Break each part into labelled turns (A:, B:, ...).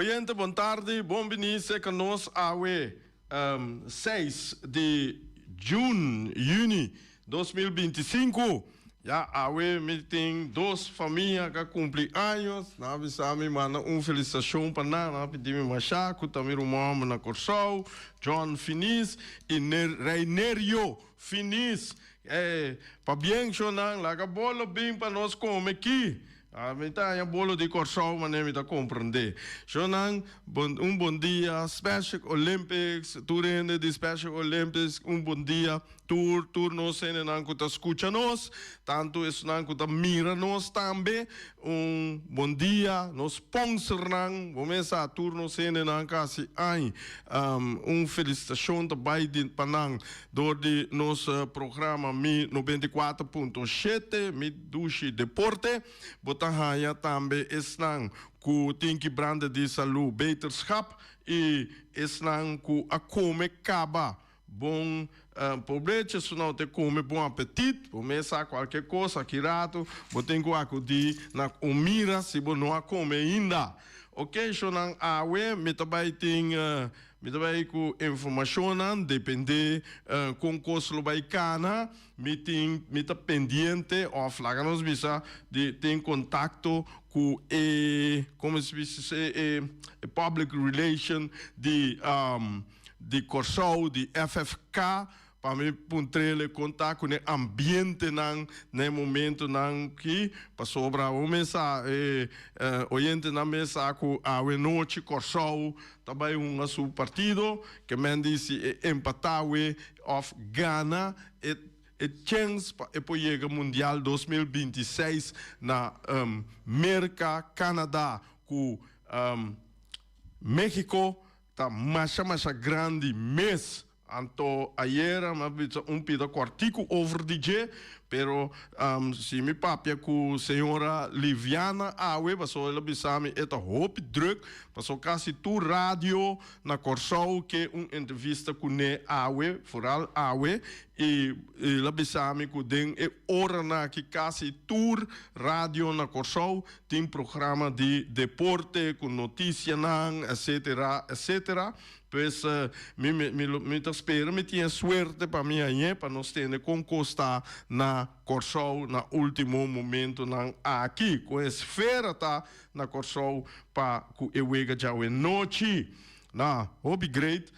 A: Oyente, boa tarde, bom venir conosco ao 6 de junho 2025. Já awe meeting duas famílias que cumprem anos, na visami mana felicitação para na pedimos machaco, também o nome na Corsol, John Finis e Reinerio Finis. Para bem chonan, lá que bola bem para nós comer aqui. A metade bolo de Corsol, mas nem me compreender. Chonan, bom dia, Special Olympics, turende de Special Olympics, bom dia, tour nos não que tá escuta nós, tanto isso não que tá mira nós também, bom dia, nos sponsor não, vamos a tour nos não casi ai, felicitação também de panang, do de nosso programa mi 94.7, mi dushi deporte, haya também esnang ku tinki brande de saúde beterschap e esnang ku a come kaba bom pobreza se não te come bom apetite começa qualquer coisa aqui rato botem ku acudi na umira se bo não a come ainda ok so nang awe metabai ting metabai ku informação nan depende concurso lo bai kana meeting meta pendiente of lá nos visa de tem contato com como se diz public relation de Corsol de FFK para me puntrele contato com o ambiente no momento que passou para o mesa oyente na mesa com a noite Corsol também seu partido que me disse empatawe of Ghana chance para o Mundial 2026 na América, Canadá com México tá mais grande mês. Anto ayer pida cortico over DJ, pero si mi papia ku senhora Liviana Awe, passou ela bisami eta hoop druk, passou quase tu rádio na Corsol que entrevista com ne Awe, foral Awe, e ela bisami ku den ora na que quase tour rádio na Corsol, tem programa de deporte com notícia nan, etc. Pues me espero, me tinha suerte para mim aí, para nós ter conquista na Corsol, na último momento aqui, com a esfera tá na Corsol para que eu veja já a noite. Na, hobby great,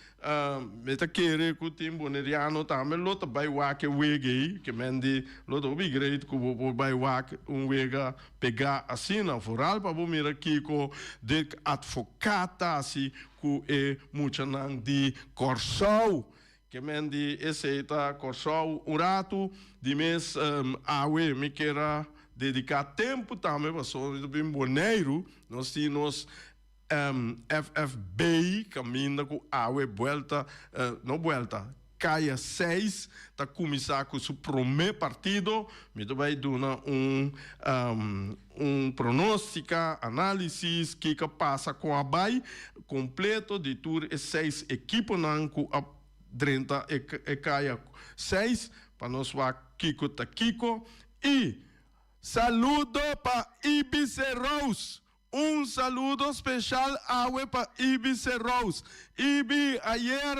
A: meta querer que o time boneriano também lota vai wake wege que mende lota hobby great que o vai wake wega pegar assim na foral para mira aqui com de advogata assim que muito nang de Corsol que mende esse tá Corsol rato de mês awe me queira dedicar tempo também para só bem boneiro nós temos FFB caminha com a vuelta, não vuelta, caia 6, tá começar com o primeiro partido, me vai dar pronóstico, análise, que passa com a BAI, completo de tour 6 equipes, com a 30 e caia 6, para nós vai Kiko, e saludo para Ibiza Rose. Saludo especial para Ibi Serros. Ibi, ayer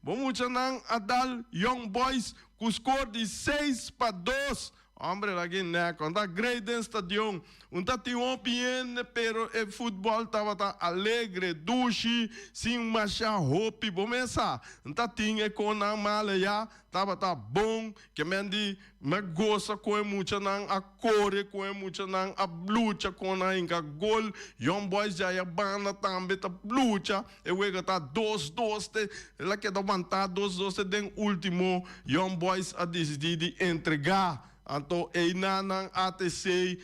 A: vamos a dar Young Boys com score de 6-2. Hombre, aqui, né? Quando a grande estadião, tá tinha bien, pero o futebol tava alegre, duche, sem machar roupa, bom essa. Tá tinha com a mala já, tava bom, que mendi, me gosta com muito não, a corre com muito não, a luta com a inca gol, Young Boys já é banda também tá luta, e o tá 2-2, ela que dá vontade 2-2 den último Young Boys a decidir de entregar. Então, Einanang ATC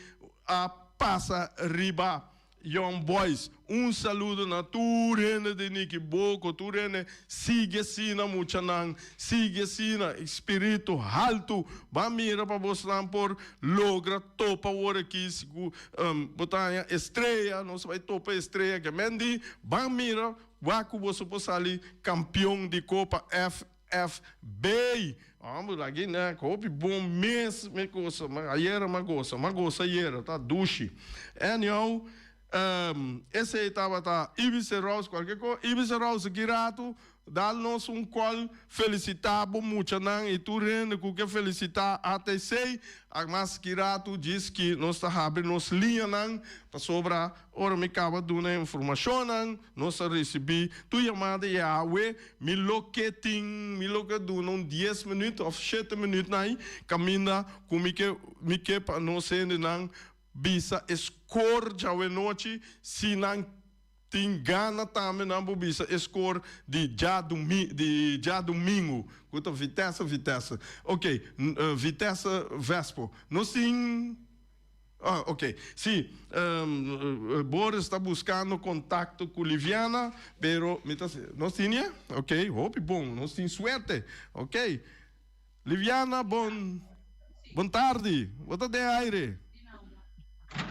A: a passa riba Young Boys. Saludo na turene de Niki Boko, turene sigue assim na muchanang, sigue assim na espírito alto. Ba mira para você por logra topa hora aqui, botar estreia, não se vai topa estreia que mendi. Ba mira, waku você pode sair campeão de Copa FFB. Vamos aqui, né? Copi bom mês, me gosta, ayer me gosta, ayer, tá duche. Anyhow, esse estava tá Ibiza Rose, qualquer coisa, Ibiza Rose Girato, dá-nos call, felicitar, bom muito, não, e tu rende com que felicitar até sei, mas Girato diz que nós está abrindo nos linha, não, para sobra, ora me acaba de uma informação, não, nós recebi, tu chamada e a we, me loque do 10 minutos ou 7 minutos, não, caminha, com me que para nós ainda não, bisa score já we noite, se não tem gana também na bisa score de já domingo, quanto vitesse. Ok, vitesse Vespo. Nós tem ok. Sim, Boris está buscando contato com Liviana, pero nós tinha, ok, hope bom, nós tem suerte, ok. Liviana, bom tarde, bota de aire.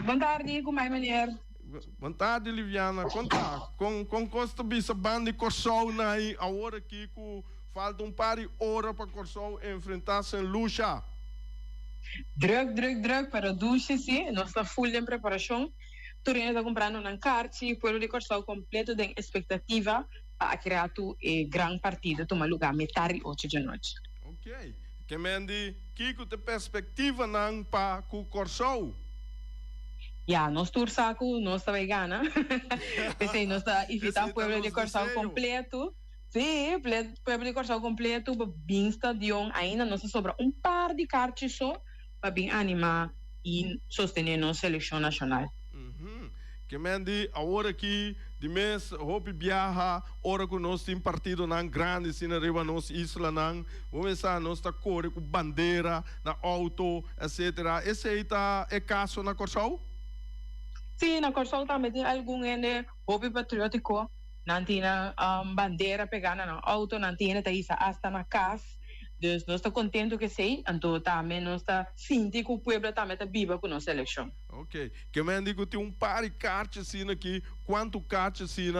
B: Boa tarde, como é, mulher?
A: Boa tarde, Liviana. Conta, com Costa Bisa Bandi Corsol na aí, a hora que falta par de horas para Corsol enfrentar Saint Lucia.
B: Druk, para duche, sim. Nós estamos full em preparação. Turino está comprando um kart e o de Corsol completo de expectativa para criar um grande partido, tomar lugar metade 8 da noite.
A: Ok. Que mendi, que tem perspectiva não para o Corsol?
B: Ja, nós tursaco, nós também gana. Pensei, nós está invitar o povo de Corsol completo. Sim, o povo de Corsol completo para bem estadião. Ainda nós sobra par de cartas só para bem animar e sostener nossa seleção nacional.
A: Que mendi, a hora que de mês, hope viaja, hora que nós temos partido na grande, se na riba nós isla não, começar nós está corre com bandeira, na auto, etc. Esse aí é caso na Corsol?
B: Sim, na Corsol também tem algum hobby patriótico. Não tem bandeira pegada no auto, não tem hasta na casa. Dus nós estamos contentes que sei, então também nós estamos sentindo que o povo também está vivo com a nossa eleição.
A: Ok. Que me digo tem par de cartas assim aqui, quanto cartas assim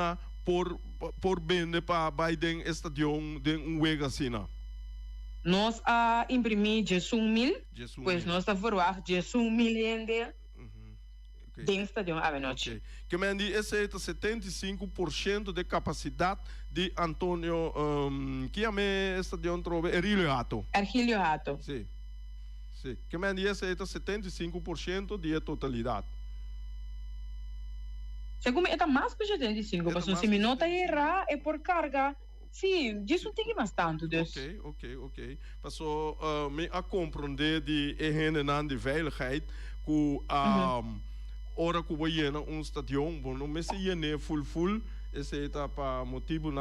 A: por vender para Biden estadião de wega assim?
B: Nós imprimir 18.000, pois nós estamos formando 18.000 dentro do estadião à noite.
A: Okay. Que me diz, esse é 75% de capacidade de Antônio, que é o estadião trove? Ergilio Hato.
B: Ergilio Hato.
A: Sim. Sim. Que me diz, esse é 75% de totalidade.
B: Segundo é mais que 75%, porque se me nota errar é por carga. Sim, isso tem bastante.
A: Ok. Passou me a compreender de higiene de veiligheid, que ora que vai um stadion, bom, não me se iene full, esse é para motivo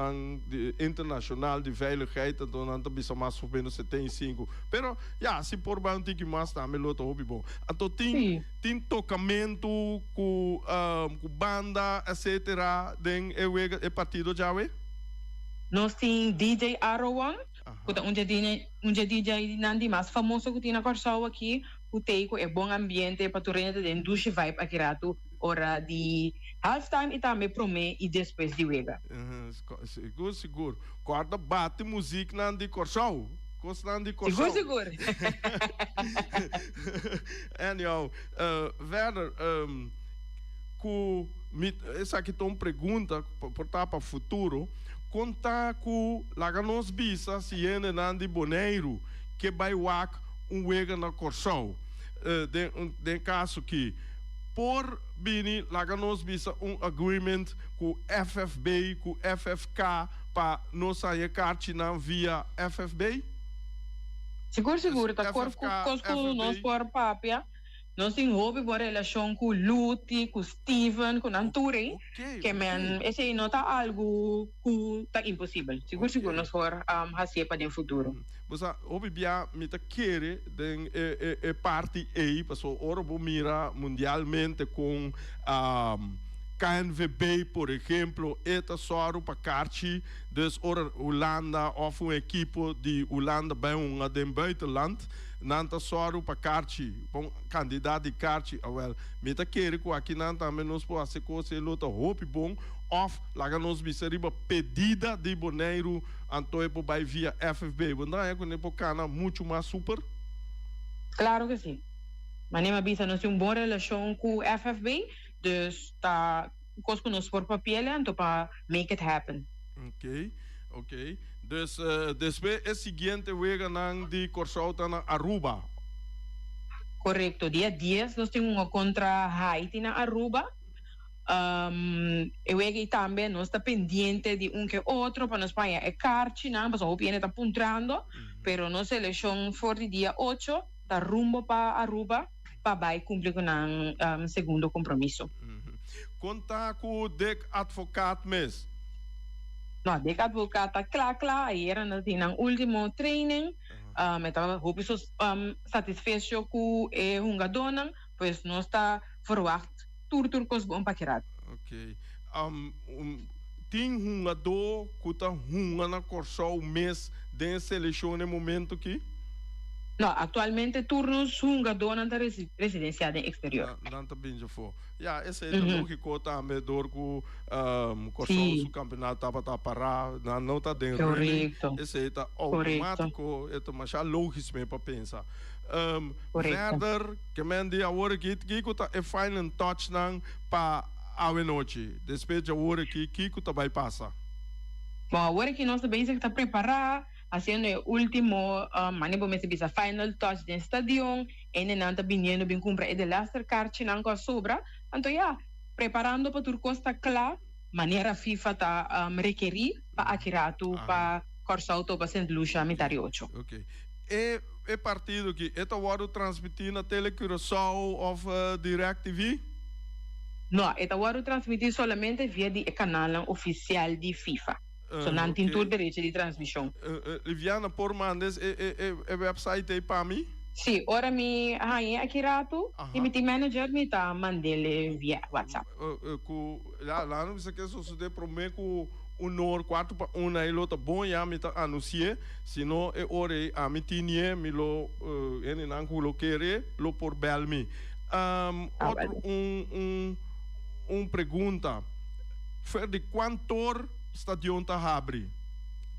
A: internacional de veiligheid, então não está mais ou menos 75. Pero, se por bem tem que mais também luta hobby bom. Então tem tocamento com banda, etc. Den é partido já é?
B: Nós tem DJ Arrowan, um DJ nandi mais famoso que tem na Corsol aqui. O teiko é bom ambiente para tu render de duche vibe aqui rato hora de halftime e também promê e depois de wega.
A: Seguro. Corda bate música na de Corsol. Seguro. Anyhow, verder, essa aqui é uma pergunta para o futuro. Contar com Laganos Bisa, se é de Boneiro, que vai wega na Corsol. De caso que por bini Laganos Bisa agreement com FFB, com FFK para nós sair cartina via FFB?
B: Seguro, tá corpo nós por papia. Nós temos hobby por relação com Luti, com Steven, com Anturi, que esse aí não está algo que está impossível. Seguro nós for fazer para o futuro.
A: Mas hobby bia me tá querer de parte aí, passou ora vou mirar mundialmente com KNVB, por exemplo, eta só para carti, dus ora Holanda of uma equipe de Holanda bij een den buitenland. Nanta soro para carti, bom candidato de carti, well, me tá querer com aqui não também nós pode ser coisa luta hope bom, of lá nos biseriba pedida de Boneiro, Antônio vai via FFB, bom é quando é cana muito mais super.
B: Claro que sim. Mas nem bisa nós temos uma boa relação com o FFB, Dus ta kost nos voor papieren en para make it happen.
A: Ok. Dus después el siguiente juega nang di Corsauta na Aruba.
B: Correcto. Dia 10 nós temos uma contra Haiti na Aruba. Eu e também nós está pendiente de um que outro para nós Espanha é carte, não, mas o PN está apuntando, pero nós seleção for de dia 8 tá rumbo para Aruba para vai cumprir com o segundo compromisso.
A: Conta com o dek advocaat mes.
B: No, dek advocaat tá claro, aí era nós tinha último training, estava hopeso satisfecho com o hungadona, pois nós está verwacht tur kos bom pakirat.
A: Ok. Tem hungador que hunga na Corsau mês de seleção no momento que?
B: Não, atualmente turnos hungador na residência no exterior.
A: Não tá bem já for. Ja, esse é o que conta a medor com Corsau o campeonato tava parar, não tá dentro.
B: Correto.
A: Esse é automático, é mais lógico mesmo para pensar. Verder, que men die agora que tá é final touch nang pa awe noite. Depois de agora que tá vai passar.
B: Bom, agora que nós também está preparar, fazendo o último, maneira de bisa final touch do estádio, e não tá vindo bem comprar de laster carte nang com sobra. Então preparando para tur costa claro, maneira FIFA tá requerir para akirato para Corsau to para Saint Lucia mitari 8.
A: Ok. É partido que é agora transmitir na Tele Curaçao ou DirecTV?
B: Não, é agora transmitir somente via o canal oficial de FIFA. Não tem todo direito de transmissão.
A: Liviana, por mandes é website aí para mim?
B: Sim, ora me aqui rato e meu team manager me tá mandando via WhatsApp.
A: Lá não sei que isso de prometo o nor 4-1 aí lota bom já me tá anunciar, senão é hora a me tinha me lo ele não coloquei lo por belmi. Outro pergunta. Foi de quanto stadion tá abre?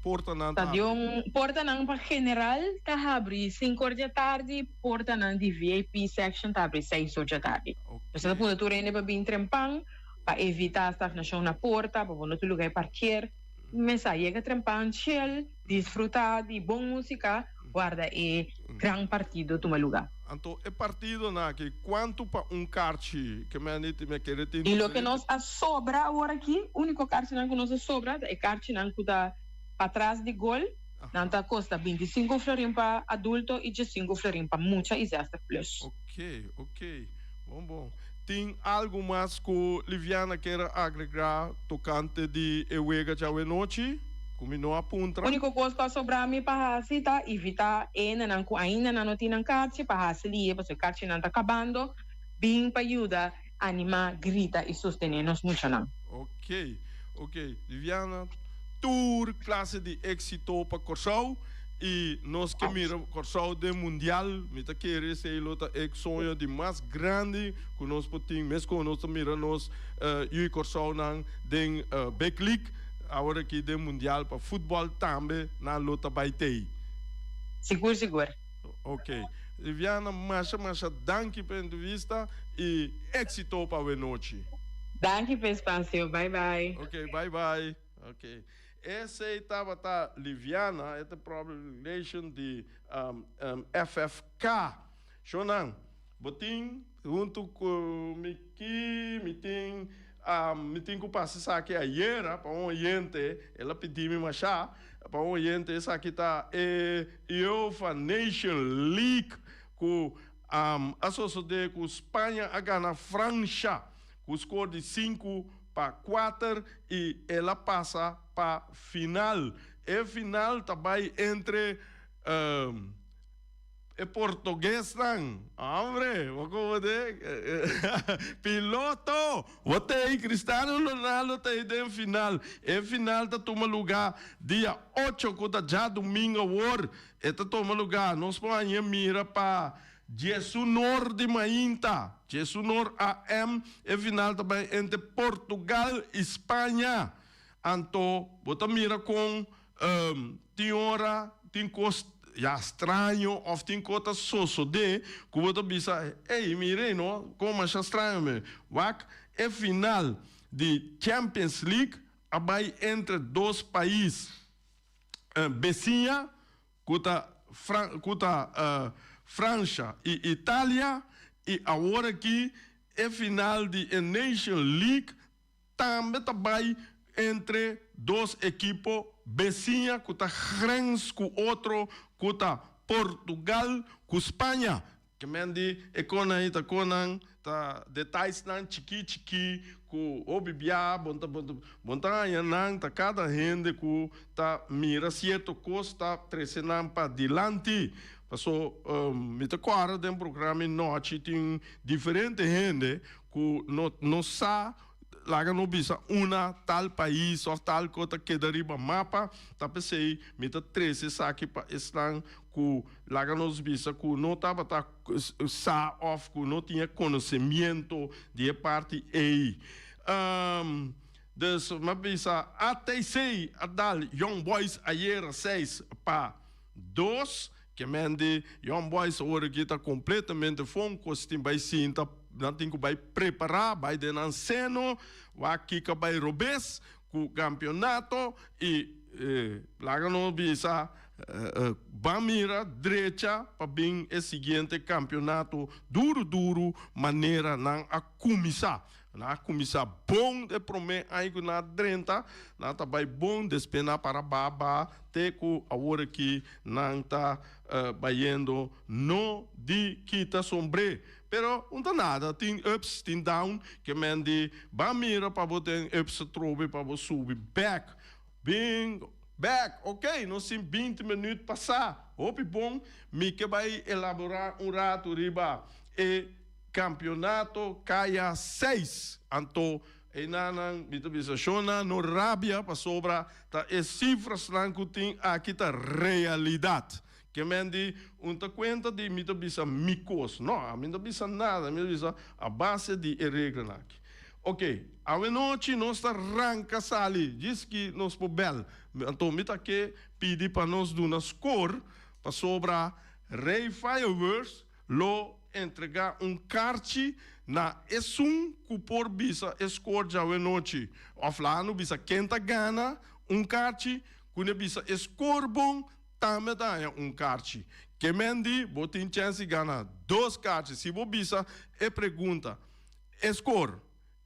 A: Porta não tá.
B: Stadion porta não para general tá abre 5 da tarde, porta não de VIP section tá abre 6 da tarde. Você pode tu rene para bem trempang para evitar a estagnação na porta, para no lugar parquear, mas aí é trempang chill, desfrutar de boa música, guarda e gran partido toma lugar.
A: Então, é partido na que quanto para carte que me querer ter.
B: E o que nós sobra agora aqui, o único carte que nós sobra é carte que dá para trás de gol, não tá custa 25 florim para adulto e 15 florim para muita e extra plus.
A: Ok. Bom. Tem algo mais que Liviana quer agregar tocante de Ewega de noite? Como não apunta?
B: O único coisa que sobra me para tá evitar ainda não tem carte para ali, porque o carte não está acabando, bem para ajudar animar, grita e sostener nos muito não.
A: Ok. Liviana, tour classe de éxito para Corsau e nós que mira Corsau de mundial, me tá querer ser lota sonho de mais grande que nós podemos, mesmo que nós mira nós e Corsau nang den backleague, agora aqui de mundial para futebol também na lota baitei.
B: Seguro.
A: Ok. Liviana, macha, danke pela entrevista e éxito para a noite.
B: Danke pelo espaço, bye.
A: Ok, bye. Ok. Essa estava Liviana, é a Relation de FFK. Shonan, botin junto com Miki, meeting que passa aqui ayer para oyente, ela pediu-me machá para oyente, essa aqui tá UEFA Nation League com associado com Espanha a ganhar França com score de 5-4 e ela passa para final. E final também entre português não. Hombre, piloto. Botei Cristiano Ronaldo tá aí em final. E final tá toma lugar dia 8 que tá já domingo war. E tá toma lugar. Nós podemos mira para Jesunor de Mainta, Jesunor AM, e final também entre Portugal e Espanha. Então, bota mira com tinhora, tem costa já estranho, ou tem coisa sosso de, que bota bisa, ei, mire, não, como é estranho, me, wak, a final de Champions League vai entre dois países vizinhos, França e Itália, e agora aqui a final de Nation League também vai entre dois equipos vizinhos, que está grande com outro, que está Portugal com Espanha. Que mendi economia tá conan tá detalhes nan chiqui ku obibia bonta yanang tá cada gente ku tá mira certo costa trecenam para dilante passou me tá quara dem programa noite tem diferente gente ku no sa laga no bisa una tal país ou tal cota que deriva mapa tá pensei me tá 13 saque para eslang que laga nos bisa que não estava tá sa off que não tinha conhecimento de parte dus mas bisa até sei a dar Young Boys ayer 6 para 2 que mende Young Boys agora que está completamente fome costum vai sinta não tem que vai preparar vai denan seno aqui que vai robes com o campeonato e laga nos bisa Bamira direita para bem o seguinte campeonato duro maneira não a começar bom de prometer aí na 30 na tá vai bom despenar para baba teco agora que não tá baiendo no de quita sombre pero não nada tem ups tem down que mende Bamira para botar ups trobe para subir back ok, nós temos 20 minutos passar. Hope bom, me que vai elaborar rato riba e campeonato caia 6. Então, e nanan mitobisachona no rabia para sobra tá e cifras lá que tem aqui tá realidade. Que mendi ta conta de mitobisa micos, não, a mitobisa nada, mitobisa a base de regra aqui. Ok, a noite nós arranca sali, diz que nós pobel, então me tá que pedir para nós dar uma score para sobra Ray Fireworks lo entregar carte na esum que por bisa score já a noite, offline bisa quenta gana carte, quando bisa score bom também dá carte, que mendi botin chance gana 2 cartas, se bo bisa e pergunta score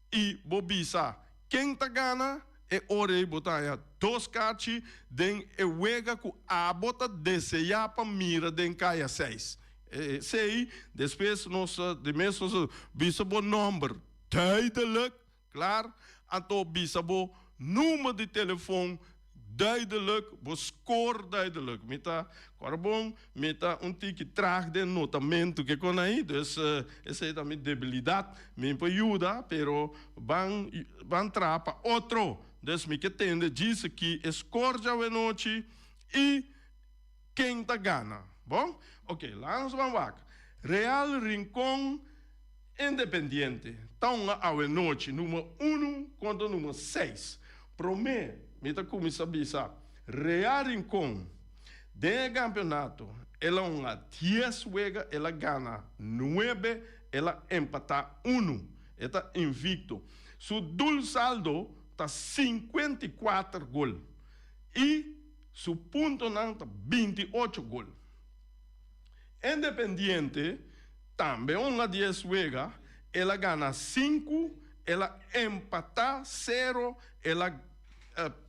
A: e bobisa quem tá gana e ore botar 2 cartas den e wega ku a bota deseja para mira den caia 6 sei depois nossa de mesmo bisa bo number duidelijk klaar anto bisa bo número de telefone duidelijk, bo score duidelijk. Meta, carbon, meta tique traag de notamento que con aí, dus essa é também debilidade, me ajuda, pero van trapa outro. Dus me que tende diz que score já é noite e quem tá gana. Bom? Ok, lá nós vamos lá. Real Rincón Independiente. Então, a noite, número 1 contra número 6. Promete. Mita começa a bisa Real Rincón de campeonato ela 10 wega ela gana 9 ela empata 1 está invicto su dul saldo tá 54 gol e su punto não tá 28 gol Independiente também 10 wega ela gana 5 ela empata 0 ela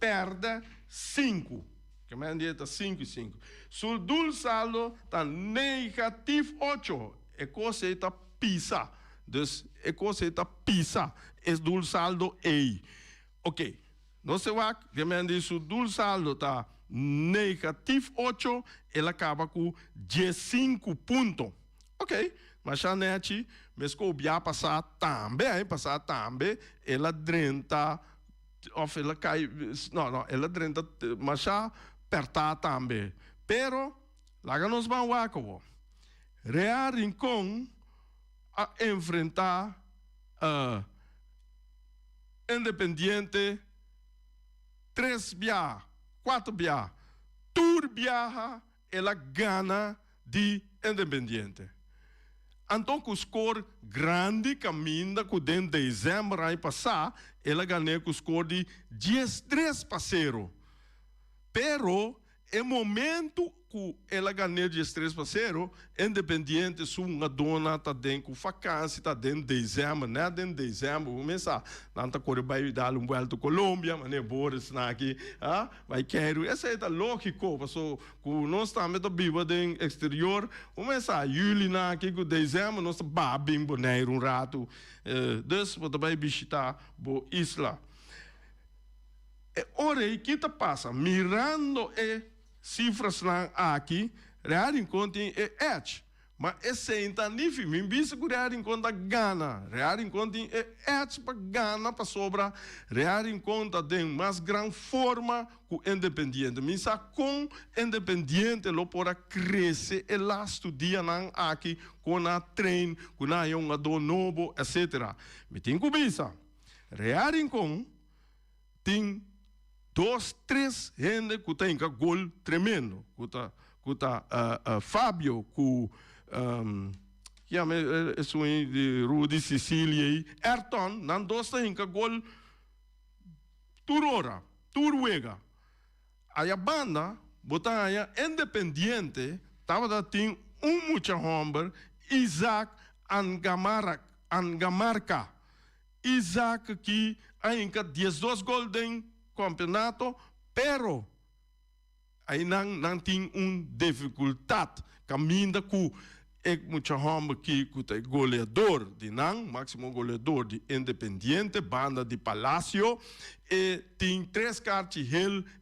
A: perde 5. Que me han dicho 5 e 5. Sul dul saldo está negativo 8. E cosa está pisa. Dus e cosa está pisa. Es dul saldo E. Ok. No se va, que me han dicho dul saldo está negativo 8. Ela acaba com 15 pontos. Ok. Mas já nete, mesmo que o passar também, ela 30 of ela cai, não, ela 30, mas já perta também. Pero, lá nos vamos lá, Real Rincón a enfrentar Independiente 3 via, 4 via, Tour viaja, ela gana de Independiente. Então, com o score grande, caminha com dentro de dezembro, aí passar, ela ganhou com o score de 13-0. Pero, no momento que ela ganhou 13-0, Independiente, se uma dona está dentro com vacância, está dentro de dezembro, né? Dentro de dezembro, começar. Não está correndo vai dar um vuelto à Colômbia, mas nem Boris aqui, vai querer. Essa é a lógica, porque nós estamos vivo no exterior, começar julho aqui, com dezembro, nós estamos bem bonito um rato. Então, você vai visitar a isla. Ora, o que está passando? Mirando cifras aqui, real em conta é edge. Mas esse é nível, me visa que real em conta Gana. Real em conta é edge para Gana, para sobra. Real em conta de mais grande forma que o Independiente. Mas com Independiente, ele pode crescer e lá estudia aqui, com a treino, com a jogador novo, etc. Me tem que pensar. Real em conta, tem 2, 3 gente que tem um gol tremendo. Que Fábio, que de Rudy Sicília, Ayrton, não dois tem um gol turora, turwega. Aí a banda, botar aí Independiente, estava tem muito homem, Isaac Angamarca. Isaac que ainda 12 gols tem campeonato, pero aí não tem dificuldade, caminha com muito homem que é goleador de máximo goleador de Independiente, banda de Palácio, e tem 3 cartas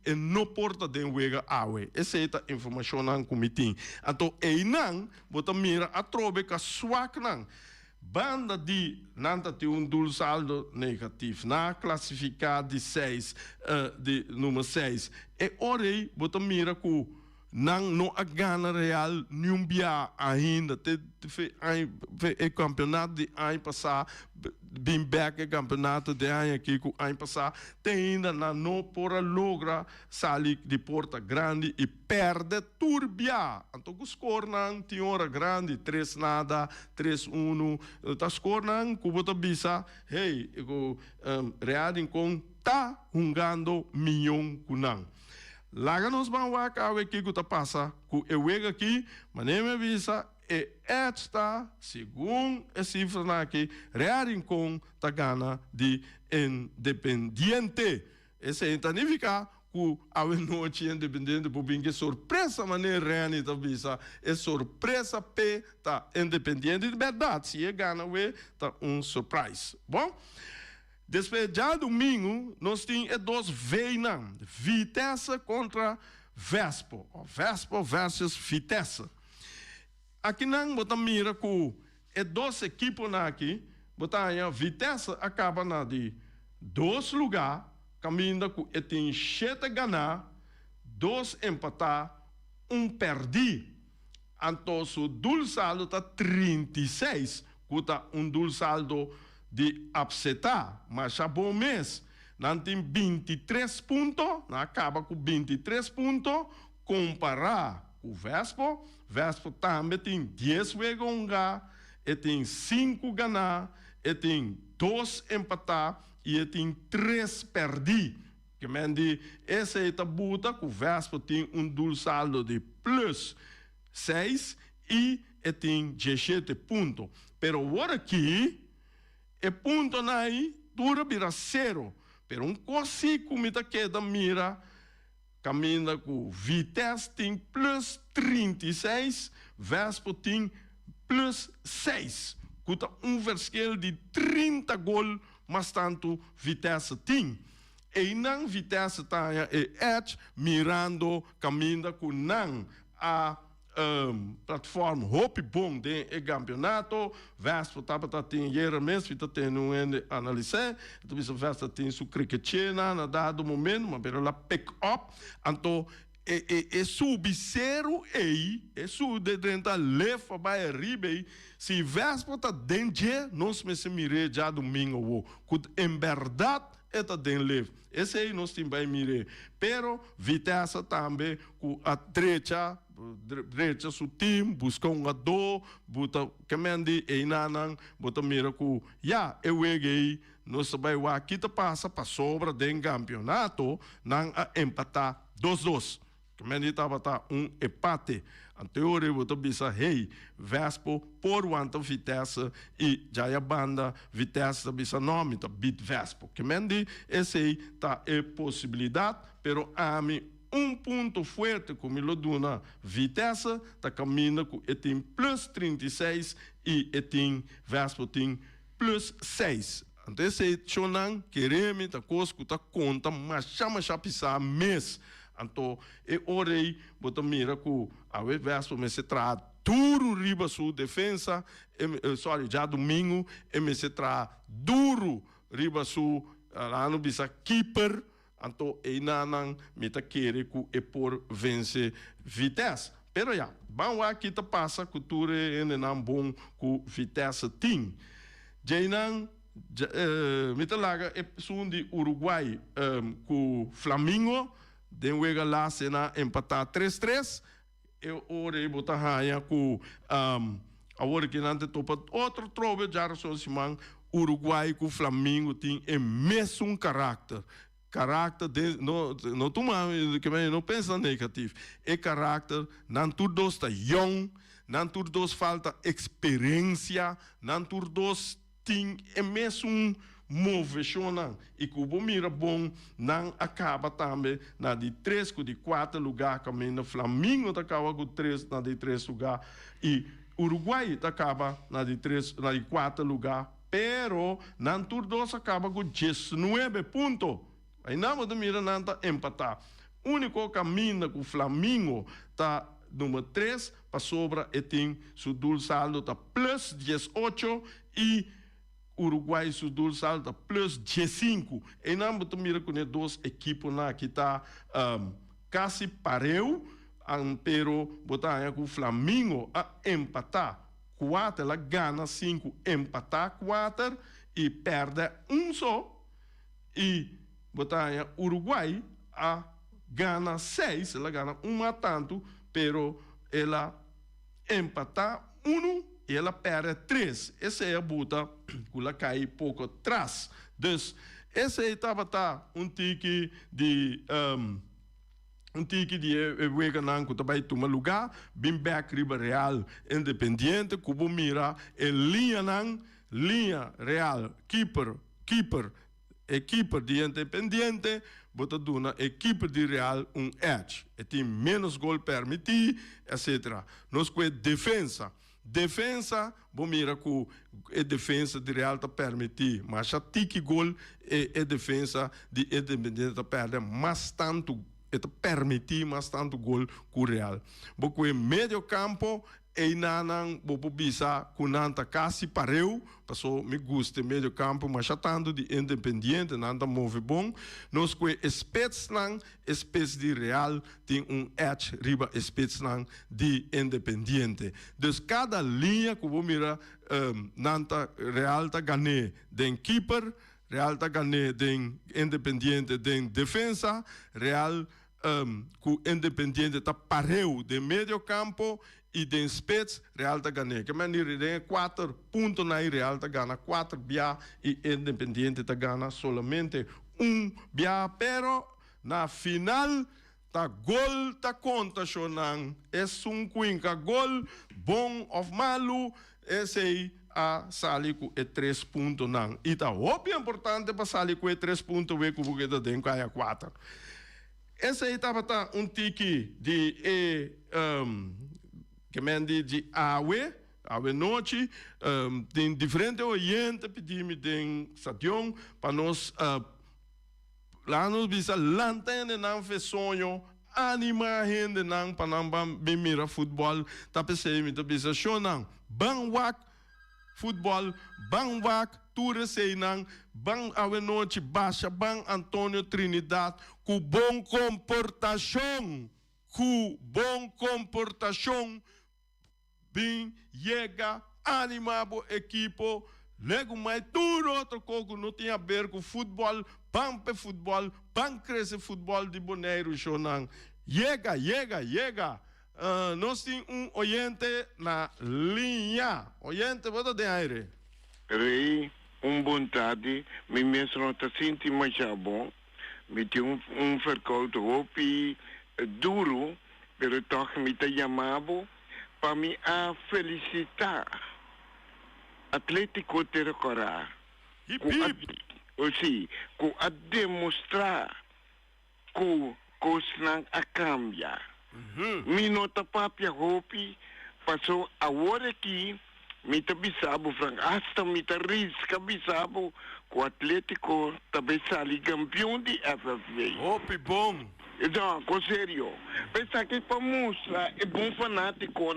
A: e não porta de Wega Awe. Essa é a informação que me tem. Então, aí não, você mira a trobe que swak não. Banda de nanta tem dul saldo negativo, na classificada de 6, de número 6. E orei, bota mira que não a gana real nenhum bia ainda, o campeonato de ano passado, bem back o campeonato de ano aqui com ano passado, tem ainda não por logra sair de Porta Grande e perde turbia. Então o score não tem hora grande, 3-0, 3-1, tá score não, que bota bisa, hey, real em conta jogando milhão com não. Lá nos vamos ver o que está passando com o Wega aqui, mas nem me avisa, e esta, segundo a cifra aqui, real em conta gana de Independiente. Isso significa que a noite Independiente por bem que surpresa maneira real está visa, é surpresa para Independiente de verdade, se é gana, está surprise. Bom? Depois, já domingo, nós temos 2 veinas. Vitesse contra Vespo. Vespo versus Vitesse. Aqui não, você mira que 2 equipes aqui, Vitesse acaba de 2 lugares, caminha com tem 7 ganhar, 2 empatar, 1 perder. Então, o dul saldo está 36, que está dul saldo de upsetar, mas já bom mês, não tem 23 pontos, não acaba com 23 pontos, comparar com o Vespo também tem 10 ganhar, e tem 5 ganhar, e tem 2 empatar, e tem 3 perder. Que mende, essa é a buta que o Vespo tem dul saldo de plus 6 e tem 17 pontos. Pero agora aqui, e ponto aí, dura vira 0. Pero coisa como está queda mira, caminha com Vitesse tem plus 36, Vespo tem plus 6. Cuta verskel de 30 gol, mas tanto Vitesse tem. E não Vitesse está edge, mirando, caminha com não a plataforma Hope Bom de campeonato, Vespo estava tendo dinheiro mesmo, está tendo analisar, então o Vespo tem sua cricketina na dado momento, mas ela pick up, então sub 0 e sub de dentro leva vai arriba se Vespo está dentro, nós me se mire já domingo, em verdade está dentro leve. Esse aí nós temos que mirar. Pero Vitesse também, com a trecha, Brecha su team, busca um ado, buta kemendi einanang, buta mira ku ya ewegei no sabai wa kita passa para sobra den campeonato nang a empatar 2-2. Kemendi tava tá empate. Anterior buta bisa hey Vespo por wanta Vitesse e Jaya Banda Vitesse bisa nome tá bit Vespo. Kemendi esse tá é possibilidade, pero a mim ponto forte como ele dona Vitesse tá caminha com etim plus 36 e etim Vespo tem plus 6. Então esse chonan quereme tá cosco tá conta mas chama chapisa mês. Então e orei bota mira com a Vespo me se tra duro riba sua defesa sorry já domingo e me se tra duro riba sua lá no bisa keeper. Então, ainda meta querer que por vencer Vitesse. Pero já, vamos aqui tá passa cultura ainda não bom com Vitesse tem. Já não, meta larga é som de Uruguai com Flamengo, den wega lá cena empatar 3-3. Eu orei botar raia com a hora que não te topa outro trove já só se man Uruguai com Flamengo tem o mesmo caráter. Caráter não toma que não pensa negativo é caráter não todos está young não todos falta experiência não todos tem é mesmo movição e como mira bom não acaba também na de 3 com de 4 lugar caminho Flamengo tá acaba com 3 na de 3 lugar e Uruguai tá acaba na de 3 na de 4 lugar pero não todos acaba com 19 pontos. Aí não vamos mirar nada empatar. O único caminho com o Flamengo está número 3 para sobra e tem seu dul saldo está plus 18 e Uruguai seu dul saldo está plus 15. E não vamos mirar com as duas equipes lá que está quase pareu, pero botar com o Flamengo a empatar 4, ela ganha 5, empatar 4 e perde só e botar Uruguai a gana 6, ela gana tanto, pero ela empata 1 e ela perde 3. Essa é a bota que ela cai pouco atrás. Então, essa estava tique de Weganang que também toma lugar, bem back riba Real Independiente, cubo mira linha Real keeper equipe de Independiente, bota duna equipe de Real edge. E tem menos gol permitido, etc. Nós com defesa. Defesa, bom mira que a defesa de Real está permitido, mas a tique gol a defesa de Independiente perde mais tanto, permitir mais tanto gol que o Real. Porque meio campo e nanang bobo bisa kunanta kasi pareu passou me gusta meio campo mas tanto de Independiente nanda move bom nós que espetslang espécie de Real tem edge riba espetslang de Independiente dus cada linha que vou mira nanta Real tá ganhe den keeper Real tá ganhe den Independiente den defensa Real que Independiente tá pareu de meio campo e de spets Real tá ganha. Que maneira de 4 pontos na Real tá ganha 4 bia e Independiente tá ganha somente bia, pero na final tá gol tá conta chonan. É quinca gol bom of malu esse a sali com 3 pontos nan. E tá óbvio importante para sali com 3 pontos ver como que tá dentro caia 4. Esse aí estava tique de que mende de awe noite, tem diferente oriente, pedimos de stadion, para nós, lá nos bisa lanterna não fez sonho, animar gente não, para não bem mirar futebol, tá pensando, tá bisa show não, bangwak, futebol, bangwak, tura sei não, bang awe noite, baixa, bang Antônio Trinidad, com bom comportação, bem, chega, animado equipo, lego mais tudo outro coisa não tem a ver com futebol, pampe futebol, pan cresce futebol de Bonaire, Chonan. Chega, nós temos oyente na linha. Oyente, bota de aire.
C: Rei, bom tarde. Me mesmo não está sentindo mais bom. Me tem verkoud hopi duro, pero toch me te chamava para me felicitar. Atlético Terracora.
A: Hip, hip.
C: Ou sim, com a demonstrar que coisas a cambiar. Me nota papia hopi, passou a hora aqui, me te bisabo, Frank, hasta me te risca bisabo, que o Atlético também sali campeão de FFV.
A: Hopi bom.
C: Então, com sério, pensa que para mostrar é bom fanático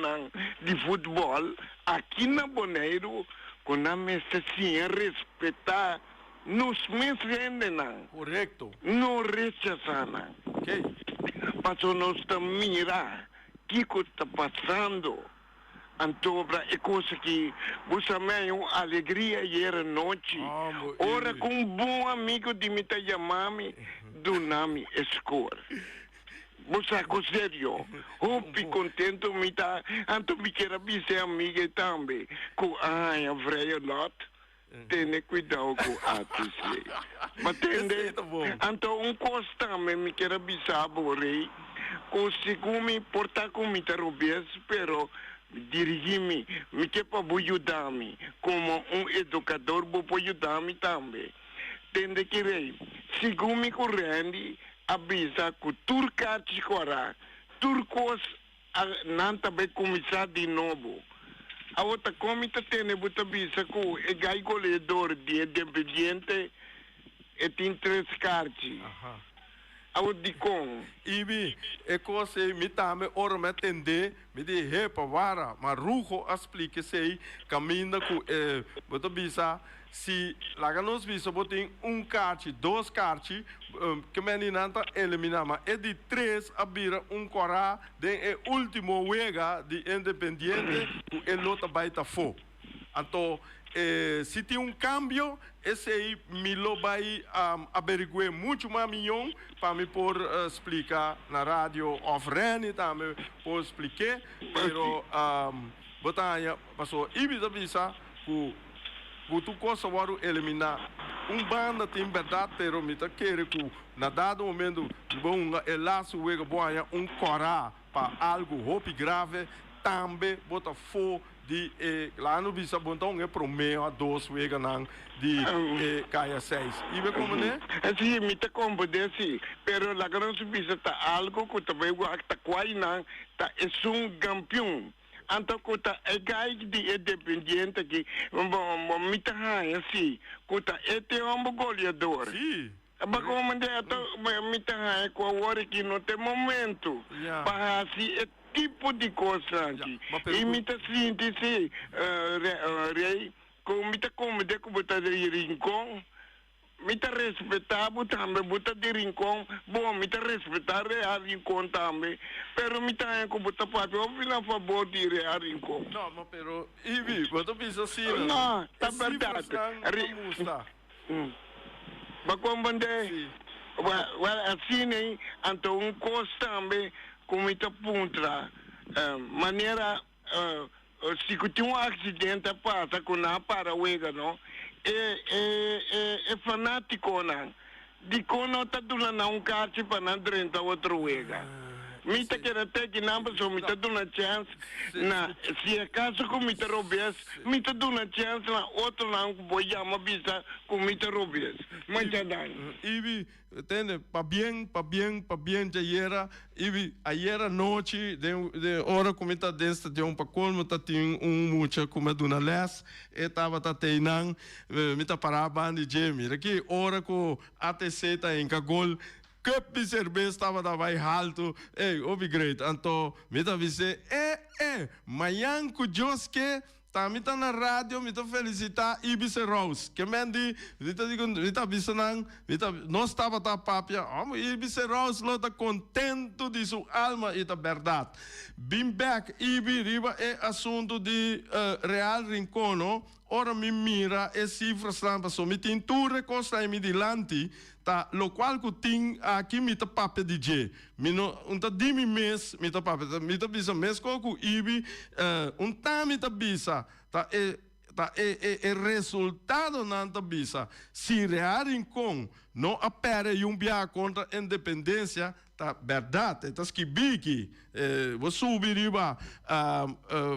C: de futebol, aqui na Bonaire, quando a mesa sim respeitar, nos meus rendes não.
A: Correto.
C: Não rechazar não.
A: Ok.
C: Passou nós a mirar o que está passando. Então, é coisa que você me alegria e era noite. Ora, com um bom amigo de me chamar-me do nome Escor. Você com sério, hopi contento me tá, então me quero ser amiga também. Com a freia lot, tenha cuidado com a TC. Mas entende? Então costa me quero avisar rei, consigo me portar com me tarobes, pero dirigir-me, me quer para ajudar-me, como educador, vou ajudar-me também. Entende que rei, sigo me correndo, avisa que turca agora, turcos não também começar de novo. A outra comita tem buta avisa que é gai goleador de Independiente e tem 3 cartas. A outra com.
A: Ibi, é coisa me também ora me atender, me de repa vara, mas rujo explique sei caminha com buta avisa. Se lá nos visa botem carte, 2 cartas, que menina eliminar, mas é de 3 a vira corá, de último wega de Independiente, o elota baita fo. Então, se tem cambio, esse aí me lo vai averiguar muito mais milhão para me por explicar na rádio off-rene também por explicar, pero botanha passou ibisa visa tu cosa waru eliminar banda tem verdade pero me tá querer que na dado momento bom laço wega boia corá para algo hopi grave também bota fo de lá no bisa bontão é promeo a 2 wega nang de caia 6 e vê como né
C: assim me tá como desse pero lá não se bisa tá algo que também o acta quai nang tá é campeão. Então, quando é gai de Independiente que me tá assim, quando é goleador.
A: Sim.
C: Mas como me tá com a hora que não tem momento. Para assim, é tipo de coisa aqui. E me tá sentindo assim, rei, como me tá como de que botar de rincão. Me tá respeitar também, botar de rincão, bom, me tá respeitar a rincão também, pero me tá com botar papel, eu vim a favor de real rincão.
A: Não, mas pero, Ibi, quando pensa assim,
C: não, tá verdade. Mas como bandei, assim, né, então coisa também, como me tá puntra, maneira, se tem acidente, passa com a para-wega, não? É fanático, não. De quando está dando carte para não drenta outro wega. Me tá querendo até que não, mas me tá dando chance, na, se é caso que me tá roubes, me tá dando chance na outro não vou chamar visa com me tá roubes. Mas já dá.
A: Ibi, entende? Pa bien, já Ibi, ayer noite, de hora como tá dentro de pa colmo, tá tem mucha como duna les, tava tá teinang, me tá parava de Jamie. Aqui, hora que ATC tá em Cagol, cup de cerveja estava da vai alto, obi great. Então, me tá dizendo, manhã com Joske, tá me tá na rádio, me tá felicitar Ibiza Rose. Que mendi, me tá digo, me tá bisanang, me tá não estava tá papia, Ibiza Rose lo tá contento de sua alma e tá verdade. Bim back Ibi riba é assunto de Real Rincono, ora mi mira e cifras lá passou mi tin tu recosta mi dilanti ta lo qual ku tin aqui mi ta pape DJ mi no unta di mi mes mi ta pape mi ta bisa mes ko ku ibi unta mi ta bisa ta e resultado nanta bisa si rearin com não apere bia contra a independência tá verdade tá skibiki vou subir riba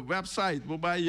A: website vou vai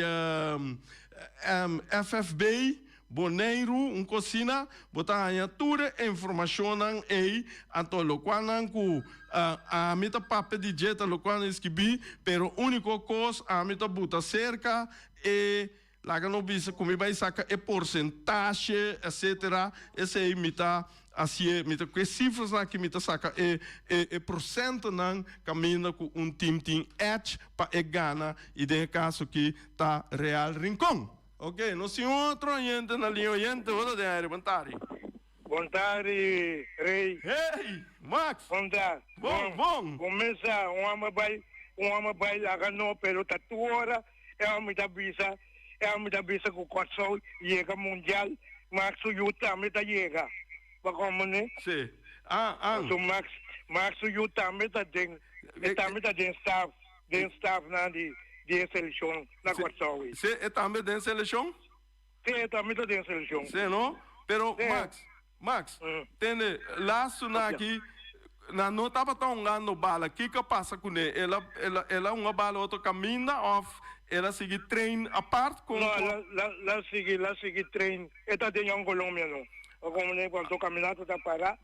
A: FFB Boneiro cocina botar aí toda informação aí anto lo qual ku a mita pape de jeta lo qual skibi pero único coisa a mita buta cerca e lá que não bisa como vai sacar é porcentagem etc esse aí mita assim mita que cifras lá que mita saca é porcento não caminha com time edge para gana e de caso que tá Real Rincón. Ok, não se outro gente na linha gente vou dar aire bontari.
D: Bontari rei.
A: Hey, Max.
D: Bontar.
A: Bom.
D: Começa uma vai lá no pelo tatuora é uma bisa com corso chega mundial Max Yuta meta chega. Ba como né?
A: Sim.
D: So Max Yuta meta den staff na de seleção na corso.
A: Você é também da seleção?
D: Sim, é também da seleção.
A: Sim, não? Pero Max, entende? Lá suna aqui na não estava tão ganhando bala. O que passa com ele? Ela uma bala outro caminho ou ela sigue treino a parte com?
D: Não, ela sigue treino. Ela tem em Colômbia não. Como né quando caminhando tá parar.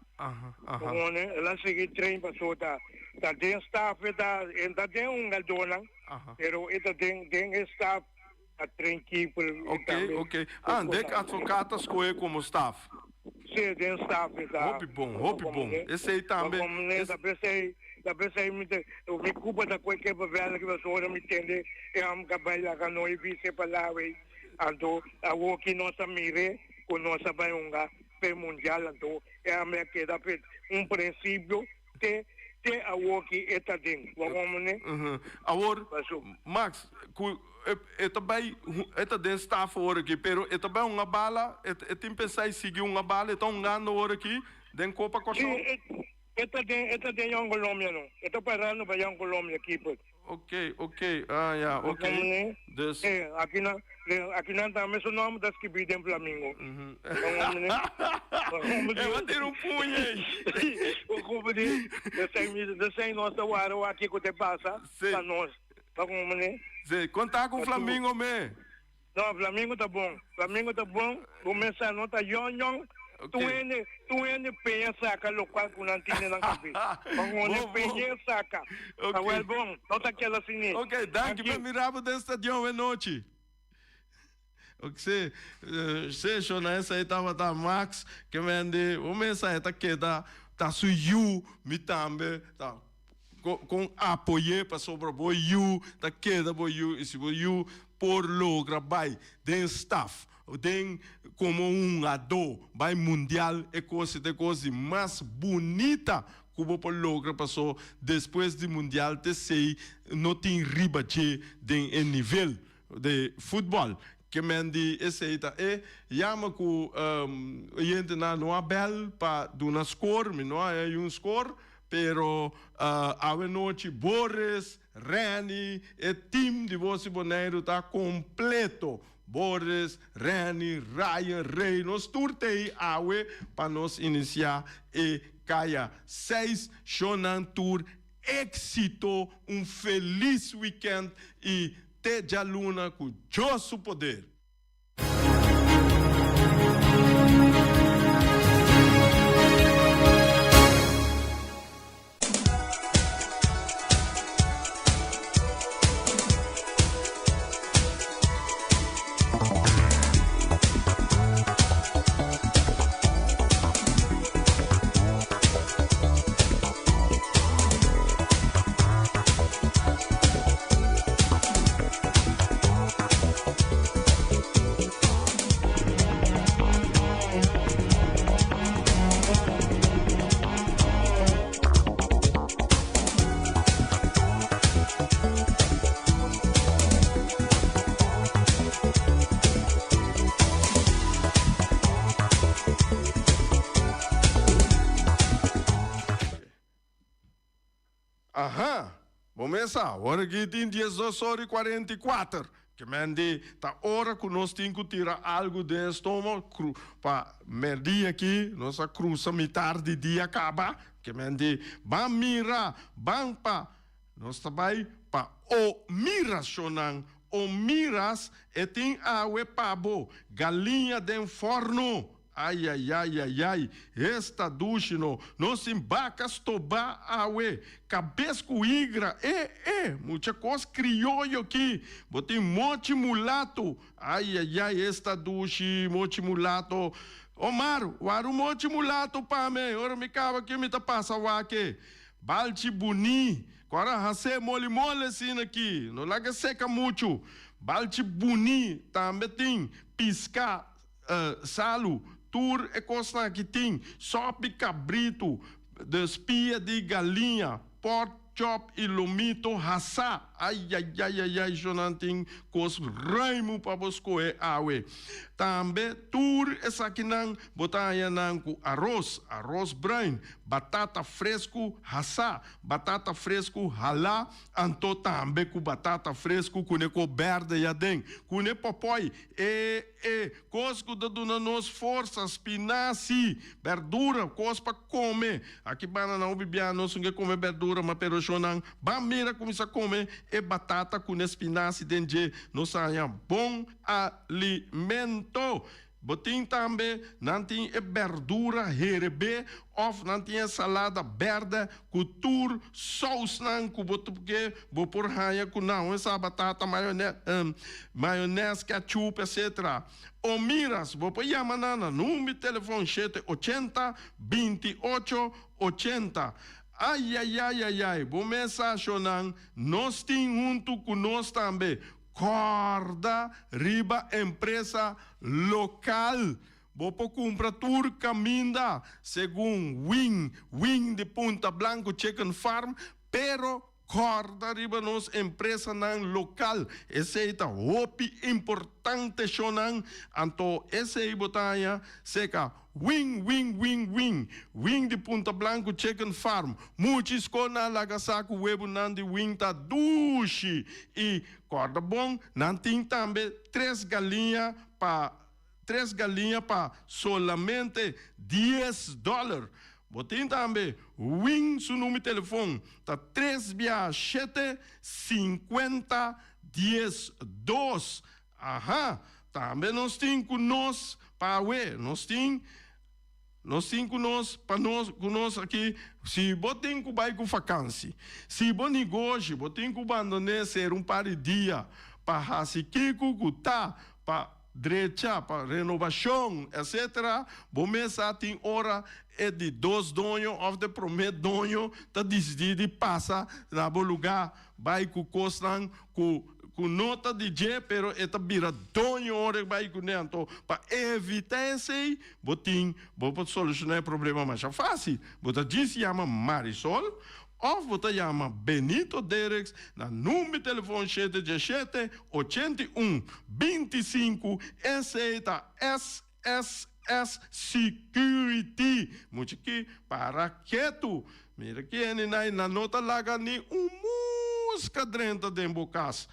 D: Como né ela sigue treino para soltar. Tá tem staff tá tem gadona. Pero ela tem staff a trein keeper.
A: Ok. Dek advocatas escolhe como staff.
D: Sim, tem staff tá.
A: Hope bom. Esse aí também.
D: Como né da pensei eu me culpa da coisa que vai que você não me entende. É um trabalho que não existe palavra. Ando a walk nossa mire com nossa baionga per mundial ando é a minha que dá princípio te a walk eta ding. Como né?
A: Agora Max, eta den staff hora aqui, pero eta bem uma bala, tem pensar seguir uma bala, então ganhando hora aqui, den copa coção.
D: Eta den yang Colômbia não. Eta parando para yang Colômbia aqui pô.
A: Ok. Ok. Dus
D: aqui não também o nome das que bidem Flamengo.
A: Eu vou ter punho aí.
D: O clube de sem nossa hora aqui que te passa para nós. Como né?
A: Contar com o Flamengo me.
D: Não, Flamengo tá bom. Começa a nota yon. Tu ene penha saca local com antena na cabeça. Vamos penha saca. Tá bom. Nota aquela assim.
A: Ok, danke. Me mirava desse estadião à noite. Ok, você chona essa aí tava Max que vende o mensagem tá que tá suiu me também tá com apoio para sobre boiu tá queda boiu e se boiu por logra vai den staff den como ado vai mundial é coisa mais bonita que o logra passou depois do mundial te sei não tem ribache den nível de futebol que mendi esse aí tá chama que gente não é bel para dar score mas não é score pero a noite Boris Rani e time de você Boneiro tá completo Boris Rani Ryan Rey nós turtei awe para nós iniciar e caia 6 Shonan Tour éxito feliz weekend e Teja Luna com Josso Poder. Aham. Começa, hora que tem 18h44. Que mende, tá hora que nós temos que tirar algo do estômago para medir aqui, nossa cruza metade de dia acaba. Que mende, vamos mirar, vamos para, nós também para o miracionan, o miras e tem água pabo, galinha de forno. Ai, ai, ai, ai, ai, esta duche nós embacas toba awe, cabeça com igra, muita coisa crioulo aqui, botei monte mulato, ai, ai, ai, esta duche, monte mulato, Omar, o monte mulato para mim, ora me cava que me tá passa o aqui, balti buni, agora rase mole assim aqui, não larga seca muito, balti buni, também tem pisca, salo, tur e costa que tem sope cabrito, despia de galinha, pork chop e lomito rasa. Ai, ai, ai, ai, ai, Jonathan, cos raimo para buscar awe. Também tur essa que não botar com arroz branco, batata fresco rasa, batata fresco rala, anto também com batata fresco com neco verde ya den, com ne popoi cosco da dona nos forças, spinaci, verdura, cos para comer. Aqui banana não bibia não sunge comer verdura, mas pero chonan, ba mira começa a comer e batata com espinaci dentro, não saia bom alimento. Botin também, não tem verdura herebe, of não tem salada verde, cultura, sauce não, porque vou por raia com não, essa batata, maionese, ketchup, etc. O miras, vou por yamanana, número de telefone 80 28 80. Ai, ai, ai, ai, ai, bom mensagem, nós temos junto com nós também. Corda, riba, empresa local. Vou comprar tur caminda, segundo Wing de Punta Blanco Chicken Farm, pero corda riba nos empresa nan local. Esse é o importante chonan, anto esse botanya seca. Wing de Punta Blanco Chicken Farm. Muitos kona lagasaku webo nan de wing ta dushi. E corda bom, nan tem também 3 galinhas para solamente $10. Botem também wing su número de telefone tá 367 50 12. Aham, também nós temos conosco para nós temos conosco aqui, se botem com vai com vacância, se bom negócio, botem com abandonar ser um par de dia, para raciquico, tá, para direita, para renovação, etc. Bom mês tem hora é de 2 donos, ou de primeiro dono, tá decidido passa na bom lugar, vai com costan, com nota de G, pero eta bira dono hora vai com nento, para evitar esse, botim, vou solucionar o problema mais fácil. Bota diz chama Marisol, ou você chama Benito Dereks, na número de telefone 717 81 25, esse é SSS Security. Muito que para quieto. Mira que na nota laga ni música drenta de embocas.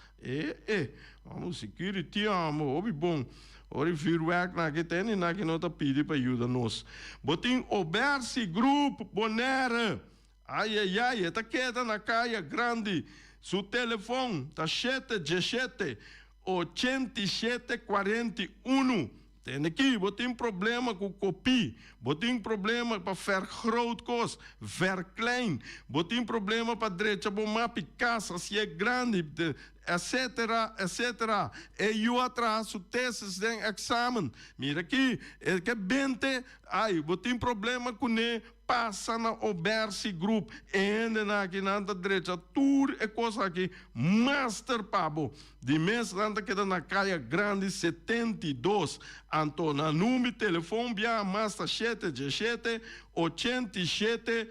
A: Vamos security, amo, bom. Ora feedback na que tem na que nota pede para ajuda nós. Botim Obersi Group Bonera. Ai, ai, ai, tá queda na caia grande. Seu telefone tá 717 87 41. Tem aqui, botem problema com copy, botem problema para vergroot kost, verklein, botem problema para direita, bom mapa casa, se é grande, etc, etc. E eu atraso testes de exame. Mira aqui, é que bente, ai, botem problema com ne passa na Obersi Group, ainda na aqui na direita, tour é coisa aqui, master pabo, de mês anda que na caia grande 72, Antona, número de telefone, via master 717 87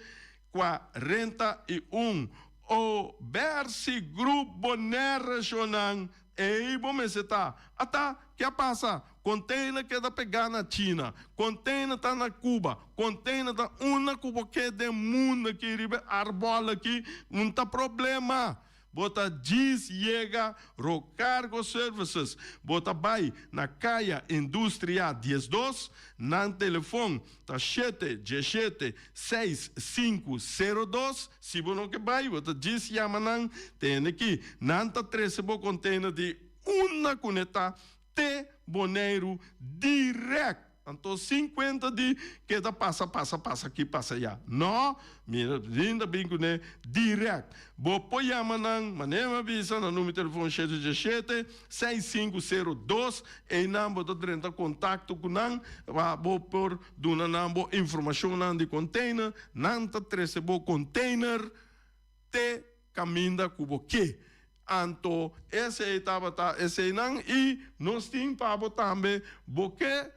A: 41. Obersi Group Bonera Jonan, Ei, bom, você tá. Ata, que passa? Container que da pegar na China, container tá na Cuba, container tá uma Cuba que de mundo que ribe arbola aqui, não tá problema. Bota diz chega Rocargo Services, bota vai na Caia Indústria 12, na telefone tá 717-6502, se você não quer vai, bota diz chama não, tem aqui, não tá 13 container de uma cuneta, te boneiro direto. Então, 50 de que da passa aqui, passa já. Não, mira, linda bingo, né? Direto. Bo poiama nang, manema visa, no número de telefone 717-6502, e nambo da drenta contato com nang, bo por duna nambo informação nang de container, nanta trece bo container, te caminda cubo que. Anto, esse etapa tá, esse nang, e nós tem pabo também, porque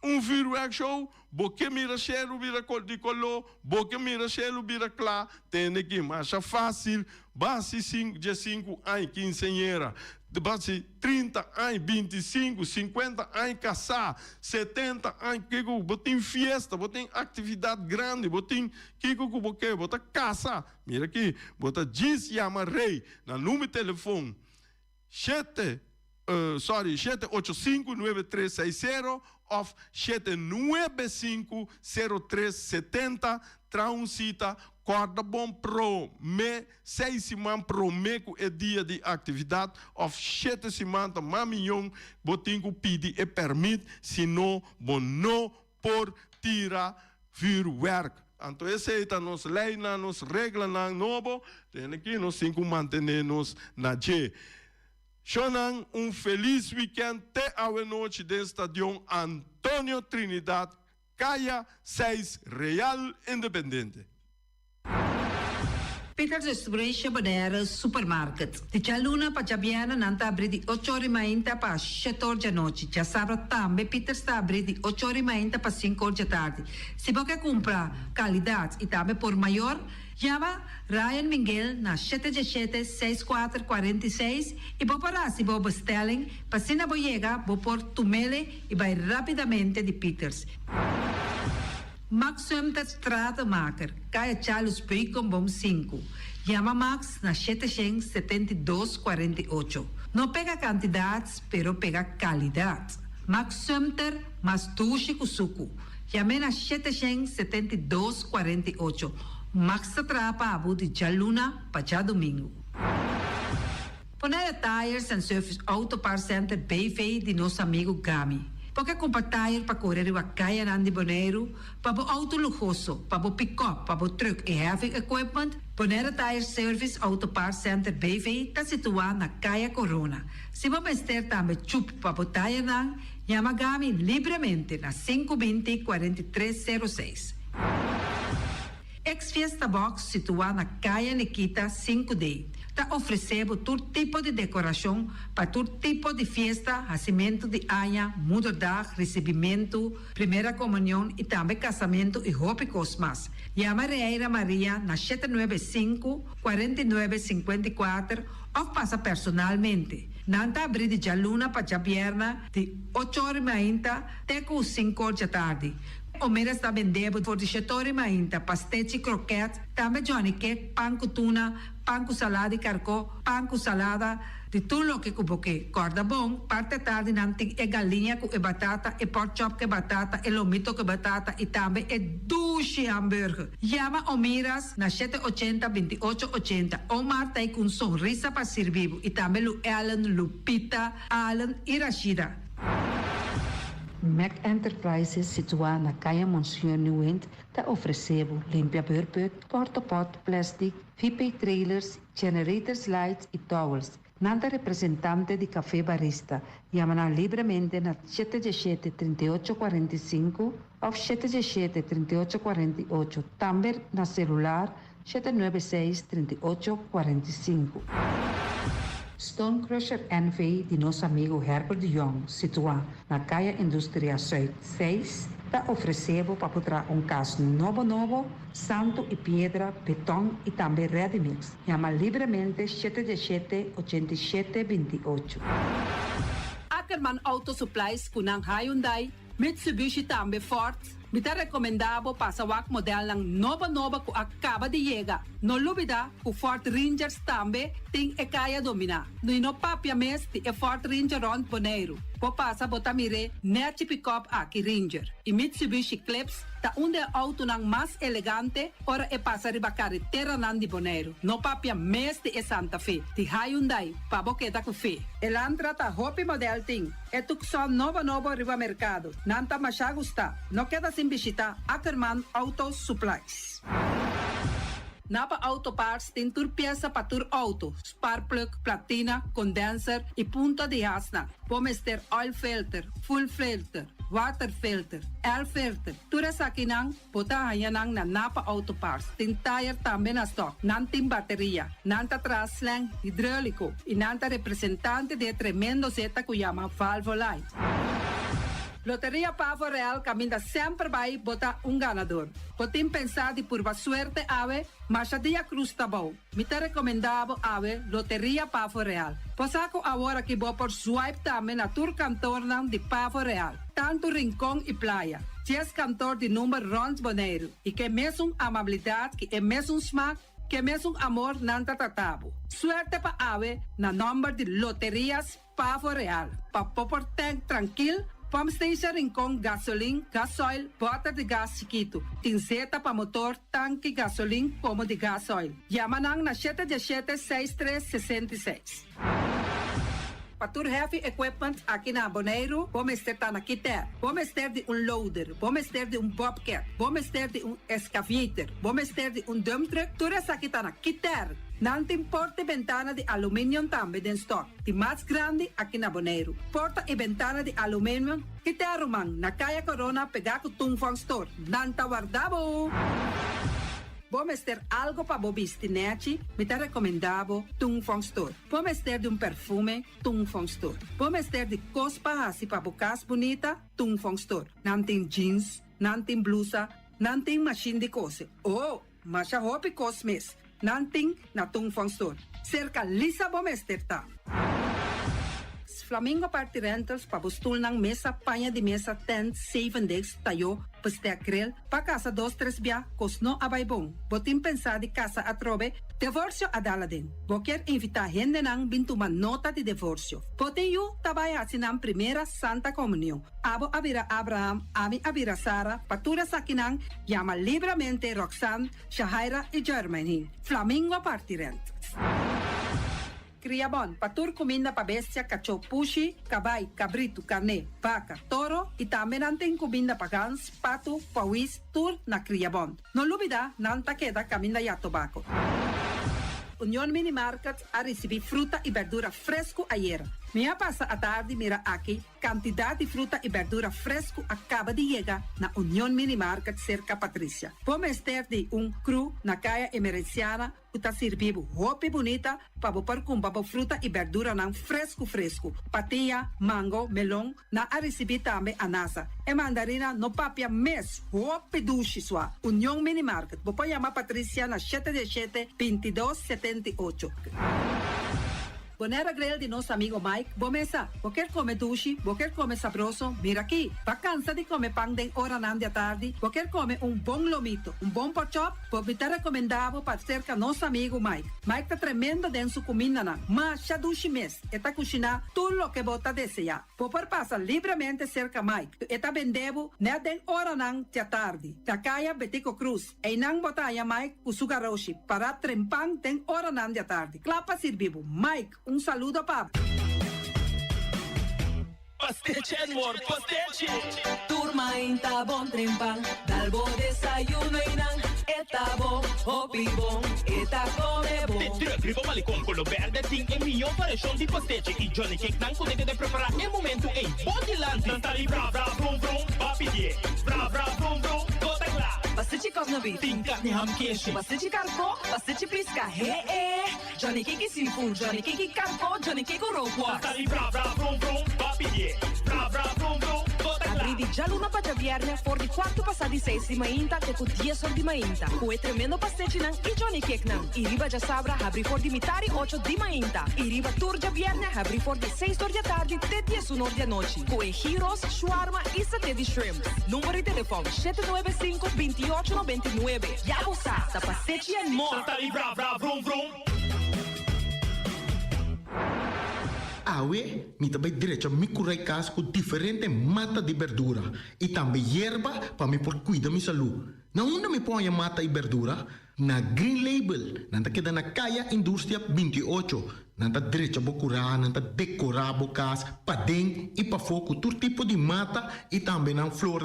A: firework show, porque mira cheiro, vira de color, porque mira cheiro, vira claro, tem que marcha fácil, base 5 anos, 15 anos, base 30 anos, 25, 50 anos, casar, 70 anos, que botem festa, botem atividade grande, botem, que porque bota casa, mira aqui, bota diz chama rei, na número de telefone, 785-9360 of 795-0370, Trauncita, corda bom pro me, 6 semanas pro meco é dia de atividade, of 7 semanas, mamilhão, botinho pedi e permite, senão, bom não por tirar vuurwerk. Então, essa é a nossa lei, a nossa regra, novo, tem aqui, nós temos que manter-nos na G. Shonan, feliz weekend te a noite do Estadio Antônio Trinidad, Caia 6, Real Independente.
E: Peters Distribution Bodera Supermarket. De Chaluna para Chabiana nanta abri di 8h30 para 7h da noite. Já sabe também Peters está abri di 8h30 para 5h da tarde. Se você comprar qualidade e também por maior, chama Ryan Miguel na 717-6446 e vou parar se vou bestelling para se não chega, vou por tumele e vai rapidamente de Peters. Max Sumter Stratenmaker, Caia Charles Bacon Bom 5. Chama Max na 772-48. Não pega quantidades, pero pega qualidade. Max Sumter, mas tushi kusuku. Chame na 772-48. Max atrapa abu de Jaluna para domingo. Poner Tires and Service Auto Parts Center Bayfay de nosso amigo Gami. Porque comprar tire para correr a caia nandi boneiro, para o auto luxuoso, para o pick-up, para o truck e heavy equipment, Poner Tire Service Auto Parts Center Bayfay está situado na Caia Corona. Se você ter também chup para o tire nang, chama Gami livremente na 520-4306. Ex-Fiesta Box situada na Caia Nikita 5D. Está oferecendo todo tipo de decoração para todo tipo de festa, nascimento de anha, mudança, recebimento, primeira comunhão e também casamento e roupas mais. Chama Reira Maria na 795-4954 ou passa personalmente. Nanta abrir de Jaluna para Jabierna de 8h30 até 5h da tarde. O mês está vendendo por 17h30 pastéis e croquetes, também Johnny Cake, pão com tuna, pão com salada e carcó, pão com salada, de tudo o que cuboque. Corda bom, parte tarde nanti é galinha com batata, e pork chop com batata, e lomito com batata, e também é duche hambúrguer. Chama o Miras na 780-2880, ou Marta com sorriso para servir, e também o Ellen, Lupita, Alan e Rashida.
F: Mac Enterprises, situada na Caia Monsieur Nieuwend, está oferecendo limpia beurput, porta-pot, plastic, VP trailers, generators lights e towels. Nada representante de café barista. Chama livremente na 717-3845 ou 717-3848. Também na celular 796-3845. Stone Crusher NV de nosso amigo Herbert de Jong, situado na Caia Indústria Zuid 6, está oferecendo para poder caso novo, santo e pedra, betão e também ready mix. Chama livremente 717-8728.
E: Ackerman Auto Supplies kunang Hyundai, Mitsubishi tambe Ford. Mita recomendado para sa wak model ng nova ku acaba de llegar. No lubida ku Ford Rangers tambe ting ekaya domina. No inopapia mes ti e Ford Ranger Ron Boneiro. Po pasa botamire net pick-up aki Ranger. E Mitsubishi Clips ta unde auto ng mas elegante ora e pasa riba carretera nan di Boneiro. No papia mes ti e Santa Fe. Ti Hyundai pa boketa ku fe. Elantra ta hopi model ting. E tukson novo riba mercado. Nanta masya gusta. No queda sin visita Ackerman Auto Supplies. Napa Auto Parts tem tur pieza para tur auto, spark plug, platina, condenser e punta de asna. Pomester oil filter, full filter, water filter, air filter. Tura sa kinang, bota hayanang na Napa Auto Parts. Tem tire também na stock, nanting bateria, nanta traslang hidráulico e nanta representante de tremendo zeta que chama Valvoline. Loteria Pavo Real caminha sempre vai botar ganador. Potem pensar de por suerte ave, mas a dia cruz tá bom. Me te recomendava ave Loteria Pavo Real. Posaco agora que vou por swipe também na tour cantor de Pavo Real. Tanto Rincón e Playa. 10 cantor de número Rons Boneiro. E que mesmo amabilidade, que é mesmo smack, que mesmo amor nanta tatabo. Suerte pa ave na number de Loterias Pavo Real. Pa popor tank tranquilo. Pump station Rincón, gasolina, gasoil, bota de gás chiquito. Tinzeta para motor, tanque, gasolina, como de gasoil. Yamanang na 717-6366. Patur Heavy Equipment aqui na Boneiro, vamos ter na Quiter, vamos ter de loader, vamos ter de bobcat, vamos ter de excavator, vamos ter de dump truck, tudo isso aqui na Quiter. Não tem porta e ventana de alumínio também em stock. De mais grande aqui na Boneiro. Porta e ventana de alumínio que te arrumam na Caia Corona pegar com Tungfang Store. Não tá guardado. Vamos ter algo para bobistinete, me te recomendavo Tungfang Store. Vamos ter de perfume, Tungfang Store. Vamos ter de cospa assim para bocas bonita, Tungfang Store. Não tem jeans, não tem blusa, não tem machine de cose. Oh, mas a roupa cosmes. Nanting na Tungfang Store. Cerca Lisa Bomester. Flamingo Party Rentals pa bustul ng mesa, panha de mesa, tent, 7 days, tayo, paste grill, pa casa 2-3 bia, kosno abay bong. Botim pensa di casa atrobe, divorcio adala din. Boker invita hende nang bintuman nota di divorcio. Pote yu tabay asinang primera Santa Comunión. Abo abira Abraham, ami abira Sara, patura sa kinang, llama libremente Roxanne, Shahaira y Germany. Flamingo Party Rentals. Criabon, patur comida pa bestia, cacho, pushi, cabay, cabrito, carne, vaca, toro e também nantem comida pa gans, pato, pawis, tur na Criabon. No lubida, nanta queda caminda ya tobacco. Unión Mini Market a receber fruta e verdura fresco ayer. Minha passa a tarde mira aqui, quantidade de fruta e verdura fresco acaba de chegar na Unión Mini Market cerca Patrícia. Vamos ter de cru na caia emergenciana, que está servindo roupa bonita para botar com fruta e verdura não fresco. Patia, mango, melão, na a receber também anasa. E mandarina no papia mes, roupa duche sua. Unión Mini Market. Vou chamar Patrícia na 717-2278. Bonera grill de nosso amigo Mike. Bomesa, quer comer duche, quer comer sabroso, mira aqui. Vacança de comer pão de hora nan de tarde, quer comer bom lomito, bom pork chop, me te recomendavo para cerca nosso amigo Mike. Mike tá tremendo dentro comida na, mas já duche mes, eta cozinhar tudo o que bota desejar. Popor passa livremente cerca Mike, eta vendebo ne den hora nan de tarde. Da caia Betico Cruz, e nan botaya Mike usugaroshi, para trempang den hora nan de tarde. Clapa sirvivo, Mike, saludo pa.
G: Pastiche, amor, pastiche. Turma inta bon trempang, dalbo desayuno inan. Eta bon, hopi bon, eta come bon. Te tröfrivo malicom con lo verde ting e mio parecchio di pastiche. I giorni che nan potete de preparare nel momento e body land. Tantali bra bra brum brum, papi die. Bra bra brum brum, gota gla. Pastiche cosnovi. Tinka ni ham keshi. Bastante carco, bastante pisca. Johnny Kiki seafood, Johnny Kiki carco, Johnny Kiki ropo.
H: Stali bra bra brum brum, papie. Bra bra brum brum,
G: Abri di già luna para viernes, for di quarto passati 6 di mainta, te con 10 ore di mainta. Kue tremendo passetti nan, i Johnny Cake nan. I riba già sabra, abri for di mitari 8 di mainta. I riba tour già viernes, abri for di 6 ore di tardi, te 10 ore di noci. Kue gyros, shawarma e satè di shrimp. Numero di telefono 795-2899. Ya sa, sa passetti and more.
H: stali bra bra brum brum.
I: Awe, mi também direito a me curar casa com diferente mata de verdura e também erva para me por cuidar da minha saúde. Na onde me põe a mata e verdura? Na Green Label, nanta queda na Caia Indústria 28. Nanta direito a curar, nanta decorar a casa, para dentro e para fogo, todo tipo de mata e também na flor.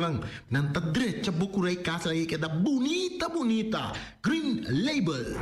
I: Nanta direito a curar a casa aí queda bonita, bonita. Green Label.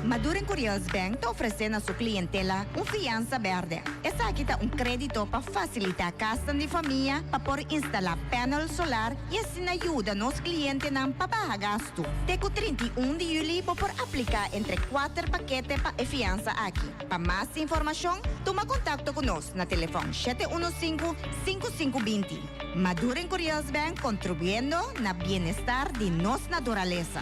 J: Maduro Curios Bank está oferecendo a sua clientela fiança verde. Essa aqui dá crédito para facilitar a casa de família, para poder instalar painel solar e assim ajuda nos clientes para pagar gasto. Teco 31 de julho para aplicar entre 4 paquetes para fiança aqui. Para mais informação, toma contato conosco na telefone 715-5520. Maduro Curios Bank contribuindo na bem-estar de nossa natureza.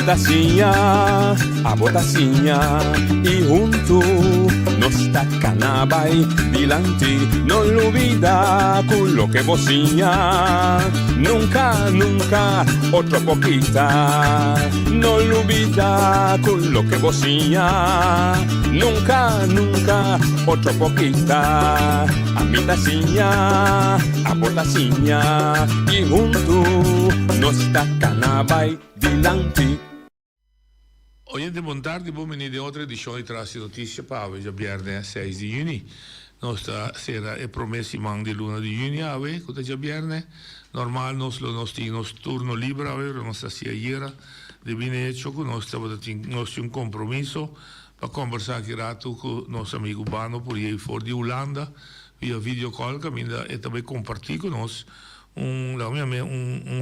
K: Tacinha, a botacinha e junto nos tacanabay dilante, no olvida quello que vocinha, nunca, nunca, otro poquita, no olvida quello que vocinha, nunca, nunca, otro poquita, a mi tacinha, a botacinha e junto nos tacanabay dilante.
L: Oyente, buon tardi, buon di oltre edizione di Trassi Notizie Pave, già viernes 6 di giugno. Nostra sera è promessi man di luna di giugno, ave, cosa già viernes. Normal nostro turno libero, ave, nostra sia ieri, di bene hecho, con nostro un compromesso per conversare con il nostro amico Bano, per ieri fuori di Olanda, via video call, che e també compartir con noi un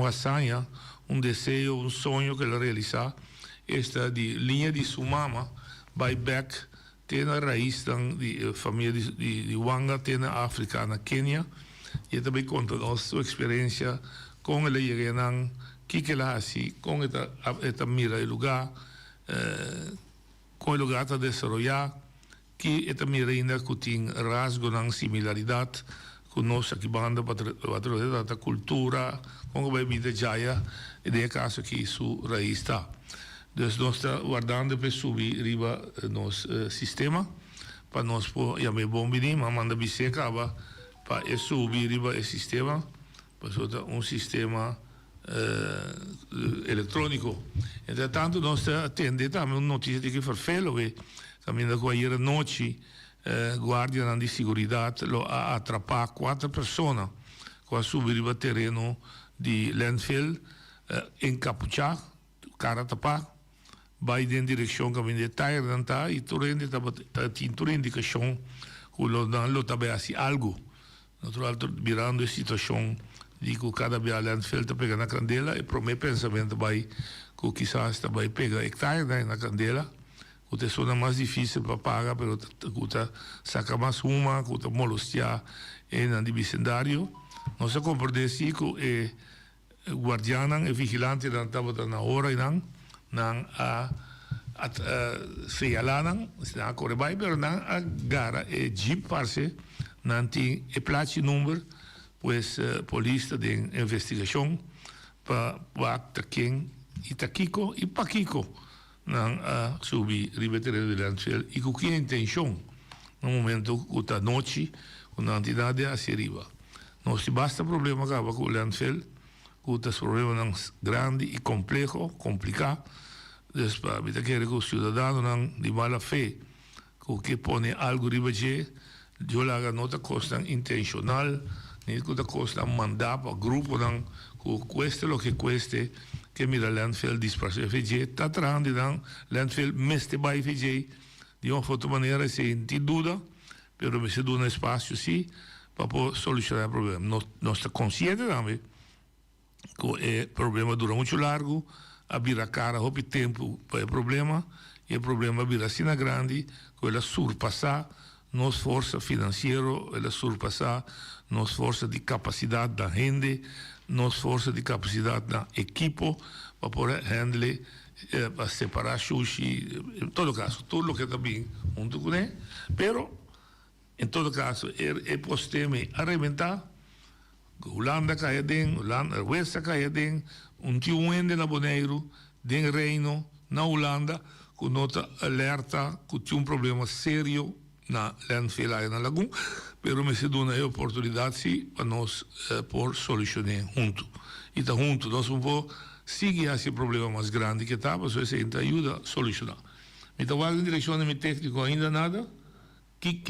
L: hasagna, un deseo, un sogno che la realizza. Esta di linha de sua mama, by back, tem a raiz de família de Wanga, tem a africana Kenya, e também conta a sua experiência com ela chegando, que ela assim, com esta mira o lugar, com o lugar está desenvolvido, que esta mira ainda tem rasgo de similaridade conosco aqui banda patrulha da cultura, como vai vida jaya, e de caso aqui su raiz está. Dus nós está guardando para subir riba nosso sistema, para nós pôr já me bombini, mas manda biseca acaba para subir riba o sistema, para soltar sistema eletrônico. Entretanto, nós está atendendo também uma notícia de que verfelo que também da qual noite guardia di seguridad lo ha atrapado 4 persone qua subire il terreno di landfill encapuchado, cara tapado, vai in direzione che viene tire danta e torrente tintura indicazione quello non lo tabassi algo naturalmente mirando la situazione di che cada via landfill ta pega una candela e pro me pensamento vai che chissà sta vai pega hectare da una candela que suena mais difícil para pagar, pero que saca mais uma, que molestia em vecindário. Nós compreendemos que guardianan e vigilante não estava na hora não a señalanan, não correbai, pero não agarra e jeep parce, não tem e placa número, pues polícia de investigação para quem Itaquico e Paquico. Nang subi ribetere di landfill e con che intenzione nel momento che la noce con l'entità si arriva non si basta problema che con landfill con questo problema grande e complejo complicato después mi chiede che il cittadino di mala fe che pone algo ribetere io la nota costa intenzionale non che costa mandato al gruppo con questo lo che queste che mira landfill disperso FG tatrandi dan landfill meste by FG di una foto maniera se in duda però mi se dà un spazio sì per soluzionare il problema nostra consciente também che il problema dura molto largo abira cara hopi tempo per il problema e il problema abira sina grandi quella surpassa nos forza finanziario e la surpassa nos forza di capacità da gente nos força de capacidade da equipo para poder handle, para separar sushi, em todo caso, tudo o que está bem junto com ele, pero, em todo caso, é posteme arrebentar, Holanda cai dentro, Holanda, Westa cai dentro, tio na Bonaire, dentro Reino, na Holanda, com nota alerta, que tinha problema sério na landfill aí na Lagoon, pero me se dá a oportunidade sim para nós por solucionar junto. E tá junto nós vamos seguir esse problema mais grande que tá, para isso a ajuda a solucionar. Me tá em direção de técnico ainda nada? Que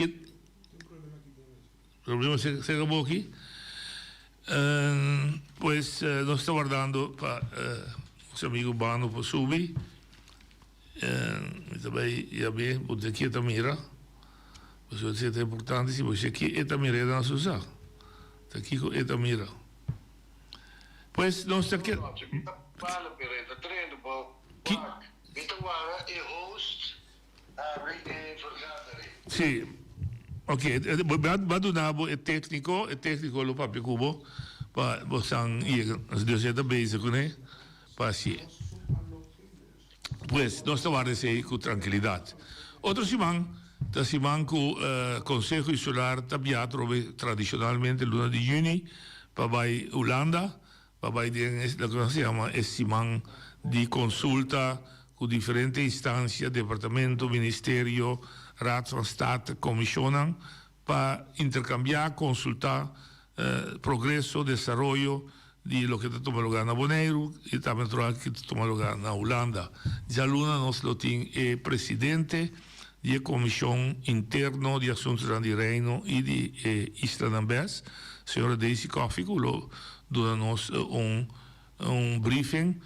L: problema se acabou aqui? Pues nós estamos aguardando para os amigos Bano para subir. E também já bem, vou dizer que mira. Isso é importante, se você aqui é mira na sua está aqui com é mira. Pois nós está aqui. Sim. Ok, badunabo é técnico lo papi cubo para você ir as duas bezig com ele para si. Pois nós estamos aí com tranquilidade. Outro simão com Conselho Insular Tabia trove tradicionalmente luna de junho para vai Holanda, para vai lo que se chama simão de consulta com diferentes instâncias, departamento, ministério, Raad van State, Commissionen, para intercambiar, consultar progresso, desenvolvimento de lo que toma lugar na Bonaire e também que toma lugar na Holanda. Já Luna nós lo tem presidente da Comissão Interna de Assuntos de Reino e de Isla Nambes, senhora Daisy Coffey, que dá-nos briefing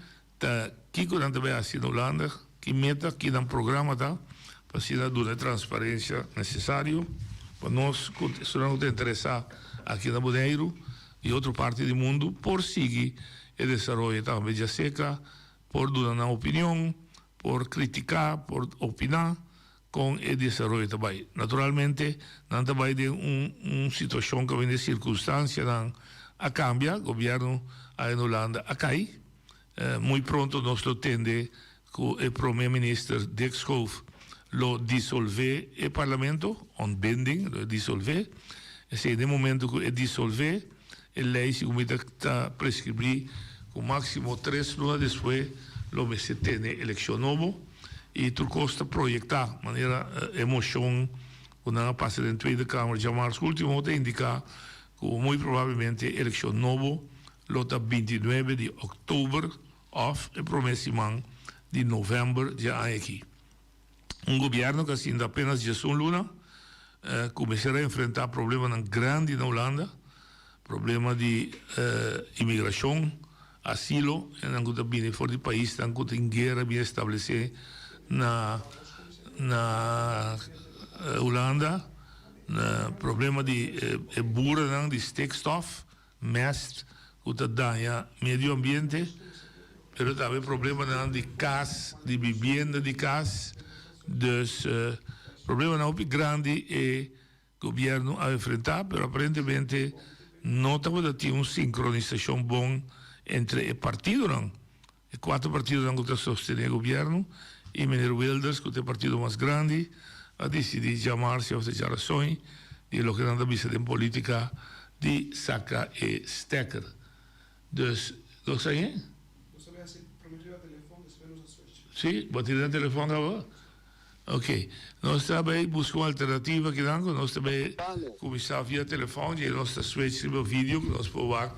L: que quando também assim na Holanda, que meta que dá programa tá para se dar a transparência necessária para nós que estamos interessados aqui na Bonaire e outra parte do mundo por seguir o desenvolvimento da mídia seca, por dar uma opinião, por criticar, por opinar com o desenvolvimento também. Naturalmente, não também de uma situação que vem de circunstância a cambia, o governo aí na Holanda a cair. Muito pronto nós lo tende que o primeiro-ministro Dick Schoof lo dissolve o parlamento, on bending, lo dissolve, Esse de momento que é dissolver, a lei se começa a prescrever com máximo 3 lunas depois, logo se tem eleição nova, e tu costa projetar, maneira emoção, quando passa em tweede Câmara de março, último te indicar que muito provavelmente eleição nova, lota 29 de outubro, of a promessimento de novembro já aqui. Governo que assim apenas Jesus Luna começará a enfrentar problemas grandes na Holanda, problema de imigração, asilo, e não que bem fora do país, não que em guerra bem estabelecer na Holanda, problema de burra de stikstof, mest, que dá meio ambiente, pero também problema de casa, de vivenda de casa. Dus problema não é grande e o governo a enfrentar, mas aparentemente não estava tendo uma sincronização bom entre os partidos, não. Os 4 partidos não que sostenem o governo e Meneer Wilders, que é o partido mais grande, a decidir chamar-se às declarações de lo que anda vista em política de saca e stecker. Dus, dat zei je? Sim, bateria de telefone agora? Ok. Nós também buscamos alternativa que não, nós também começamos via telefone e nós switch o vídeo que nós podemos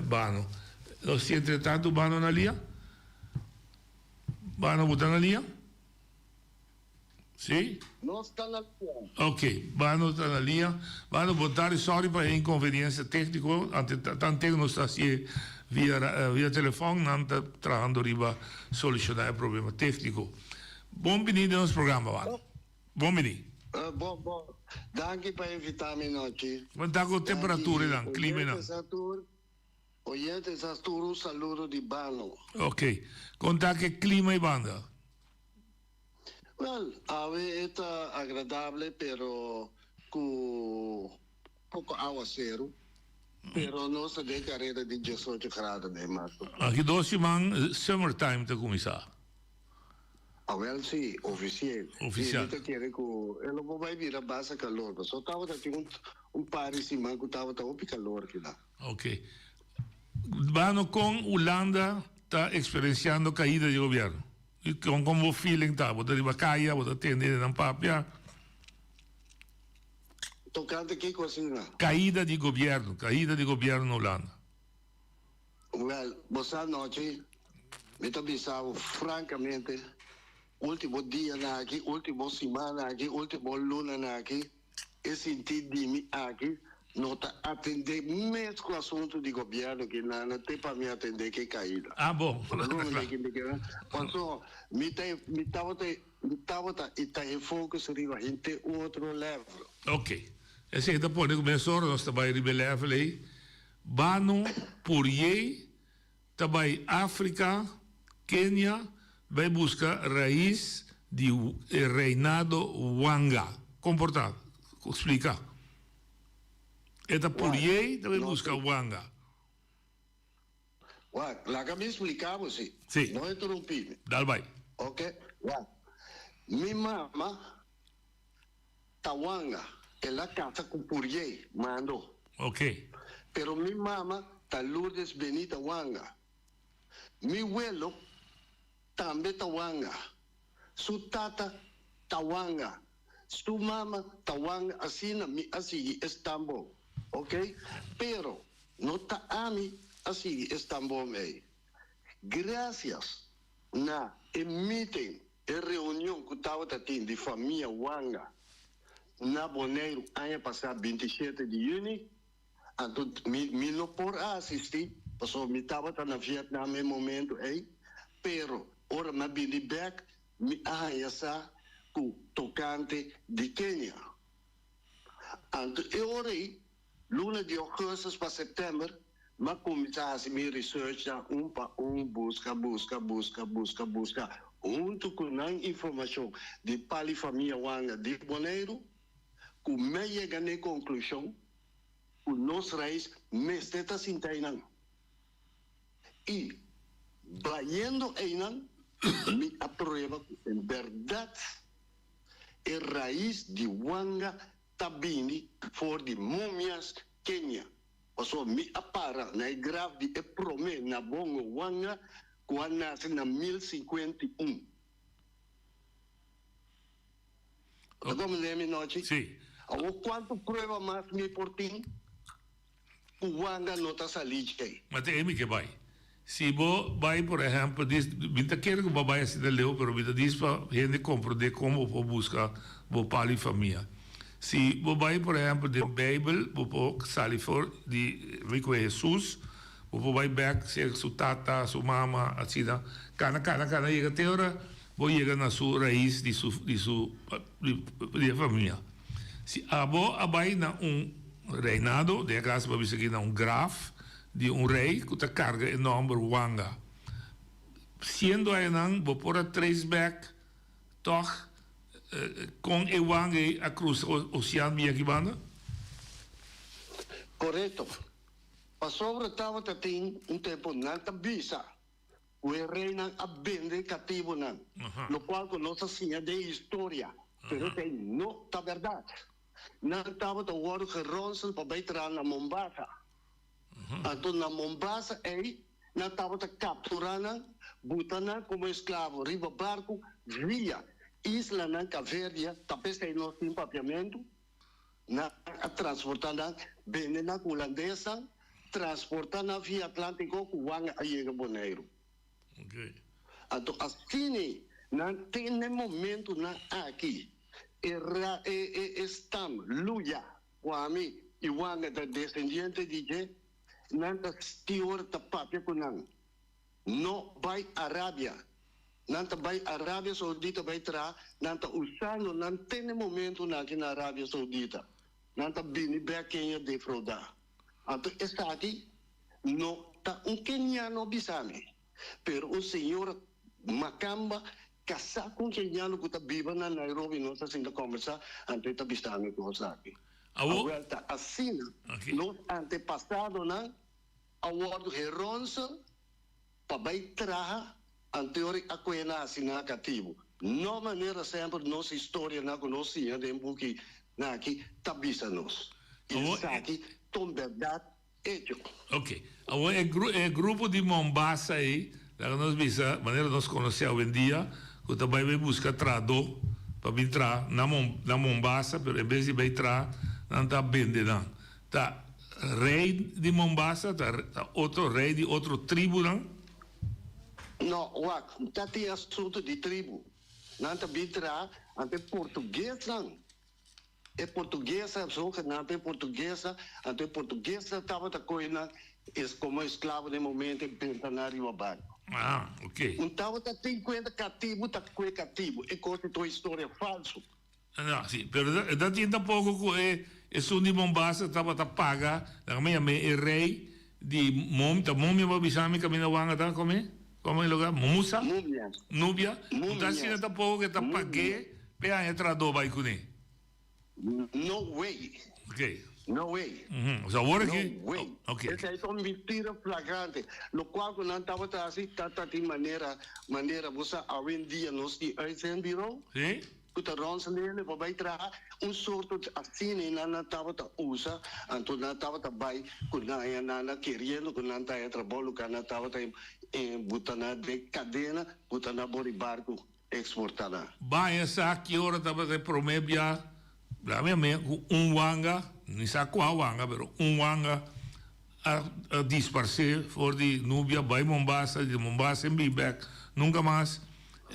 L: bano. Nós temos entretanto bano na linha? Bano botar na linha? Sim?
M: Nós estamos na linha.
L: Ok, bano está na linha. Bano botar, sorry para a inconveniência técnica, tanto que nós estamos via telefone, não está trabalhando riba solucionar o problema técnico. Bom venir no nosso programa, Vano. Bom venir.
M: Bom. Danke para invitar-me aqui.
L: Quanto é a temperatura, não? Clima, não?
M: Oyente Sasturo, saludo de Bano.
L: Ok. Quanto é que clima e banda?
M: Well, ave está agradável, pero com pouco aguacero. Pero não se dê carreira de 18 graus de março.
L: Aqui 2 semanas, summertime está começar.
M: Well, sim, oficial.
L: Oficial.
M: Ele quer que ele não vai virar base calor, só estava tendo par de semana que estava tão calor aqui lá.
L: Ok. Bano com Holanda está experienciando caída de governo. E como feeling está? Você riba caia, você atender na papia?
M: Tocante que coisa?
L: Caída de governo na Holanda.
M: Well, essa noite, me está pensando francamente, último dia aqui, última semana aqui, última luna aqui, e senti de mim aqui, não está atender mesmo com o assunto de governo que não tem para me atender que caída.
L: Ah, bom.
M: Então, me estava em foco seria em outro level.
L: Ok. Esse aí depois começou, nós também rebelamos aí. Bano, Purier, também África, Quênia, vai buscar raiz de reinado Wanga. Comportado. Explica. Esta Purier também busca Wanga.
M: Lá que me explicava, sim.
L: Sim.
M: Não interrompi.
L: Dá vai.
M: Ok? Minha mama, Tawanga, ela canta com Purier, mandou.
L: Ok.
M: Pero minha mama, ta Lourdes Benita Wanga. Mi abuelo, também Tawanga. Su tata, Tawanga. Su mama, Tawanga, assim Istambul. Ok? Pero, não ta ami, assim Istambul mei. Graças na meeting, reunião que estava tendo de família Wanga, na Bonaire, ano passado, 27 de junho, então, me não por assistir, porque me estava na Vietnã no momento, pero, ora me vim back, me arranha com tocante de Quênia. Então, eu orei, luna de agosto para setembro, mas começasse minha research, busca, junto com a informação de Palifamia Wanga de Bonaire, que me chega na conclusão, que nós raiz me está sentindo. E, vayendo ainda, me aprueba, em verdade, a raiz de Wanga tabini voor die momias Kenya. Oso mi apara na graf di e prome na bongo wanga kwa nasi na 1051. ¿Cómo le mi noche?
L: Sí.
M: ¿Cuánto prueba más mi por ti? Wanga no está saliche.
L: Mas é que vai. Se você vai, por exemplo, muita quer que vai se de leu, pero muita diz para gente compreender como vou buscar vou para a família. Se você vai, por exemplo, de Bíblia, você sai for de rico Jesus, você vai back ser sua tata, sua mama, assim, cana chega até hora, você chega na sua raiz de família. Se a você vai na reinado, de casa para aqui na graf de rei que te carga enorme wanga. Sendo aí não, vou pôr a três back, toch, com o wanga a cruz oceano minha que banda?
M: Correto. Passou estava tem tempo na visa. O rei não abende cativo não. No qual que nossa senha de história. Pero tem não tá verdade. Não estava o ouro que ronsen para entrar na Mombasa. Então na Mombasa aí não estava capturando, botando como escravo, riba barco, via isla na Caverdia, talvez aí não tem papiamento, na transportando bem na holandesa, transportando via Atlântico, Cuanga a Iega Boneiro. Então assim, não tem momento na aqui. Estam luya wami iwanga da descendiente de nanta stior tapapia kunang no vai Arábia nanta vai Arábia Saudita vai tra nanta usando nan tem momento na aqui na Arábia Saudita nanta bini Kenya defraudar então está aqui no tá keniano bisame pero o senhor Makamba casar com keniano que está viva na Nairobi, nós assim da conversa, antes de estar no aqui. A volta assim, nos antepassados, a volta heronsa, para baitar, anterior a coena assinar cativo. Não maneira sempre nossa história na conhecia de que na aqui tabisa nos. Isso aqui, tom verdade, hecho.
L: Ok. Agora é grupo de Mombasa aí, lá nós visa, maneira nós conhecemos hoje em dia. Eu também vou buscar tradutor para entrar na Mombasa, mas em vez de entrar, não está vendendo. Tá rei de Mombasa, tá outro rei de outra tribo, não?
M: Não, tá tem assunto de tribo. Não está entrar, até português, não. É portuguesa, só que não é portuguesa, até portuguesa estava da coisa, como escravo de momento, em Pentanário Abaixo.
L: Ah, ok.
M: Então, está 50 cativo, está com cativo. É coisa tua história falso.
L: Não, sim, mas da tinta pouco que é sul de Mombasa estava a pagar, a minha é rei de Múmia, vai bisar me caminhar wanga tá como é lugar? Musa? Núbia. Então assim está pouco que está paguei, para entrar do vai com ele.
M: No way.
L: Ok.
M: No way.
L: So agora
M: no
L: que
M: way.
L: Okay.
M: Essa é uma mentira flagrante. No qual que não estava assim, tá de maneira você hoje em dia nós que virou.
L: Sim.
M: Que tá ronça nele para entrar sorto assim não estava usa, então não estava vai quando não querendo quando não tá trabalho quando não estava botando de cadena, botando bori barco exportar.
L: Vai essa que hora estava de promébia, lá mesmo wanga não sei qual wanga, pero wanga a dispersar for de Núbia, vai Mombasa, de Mombasa em Bibec, nunca mais.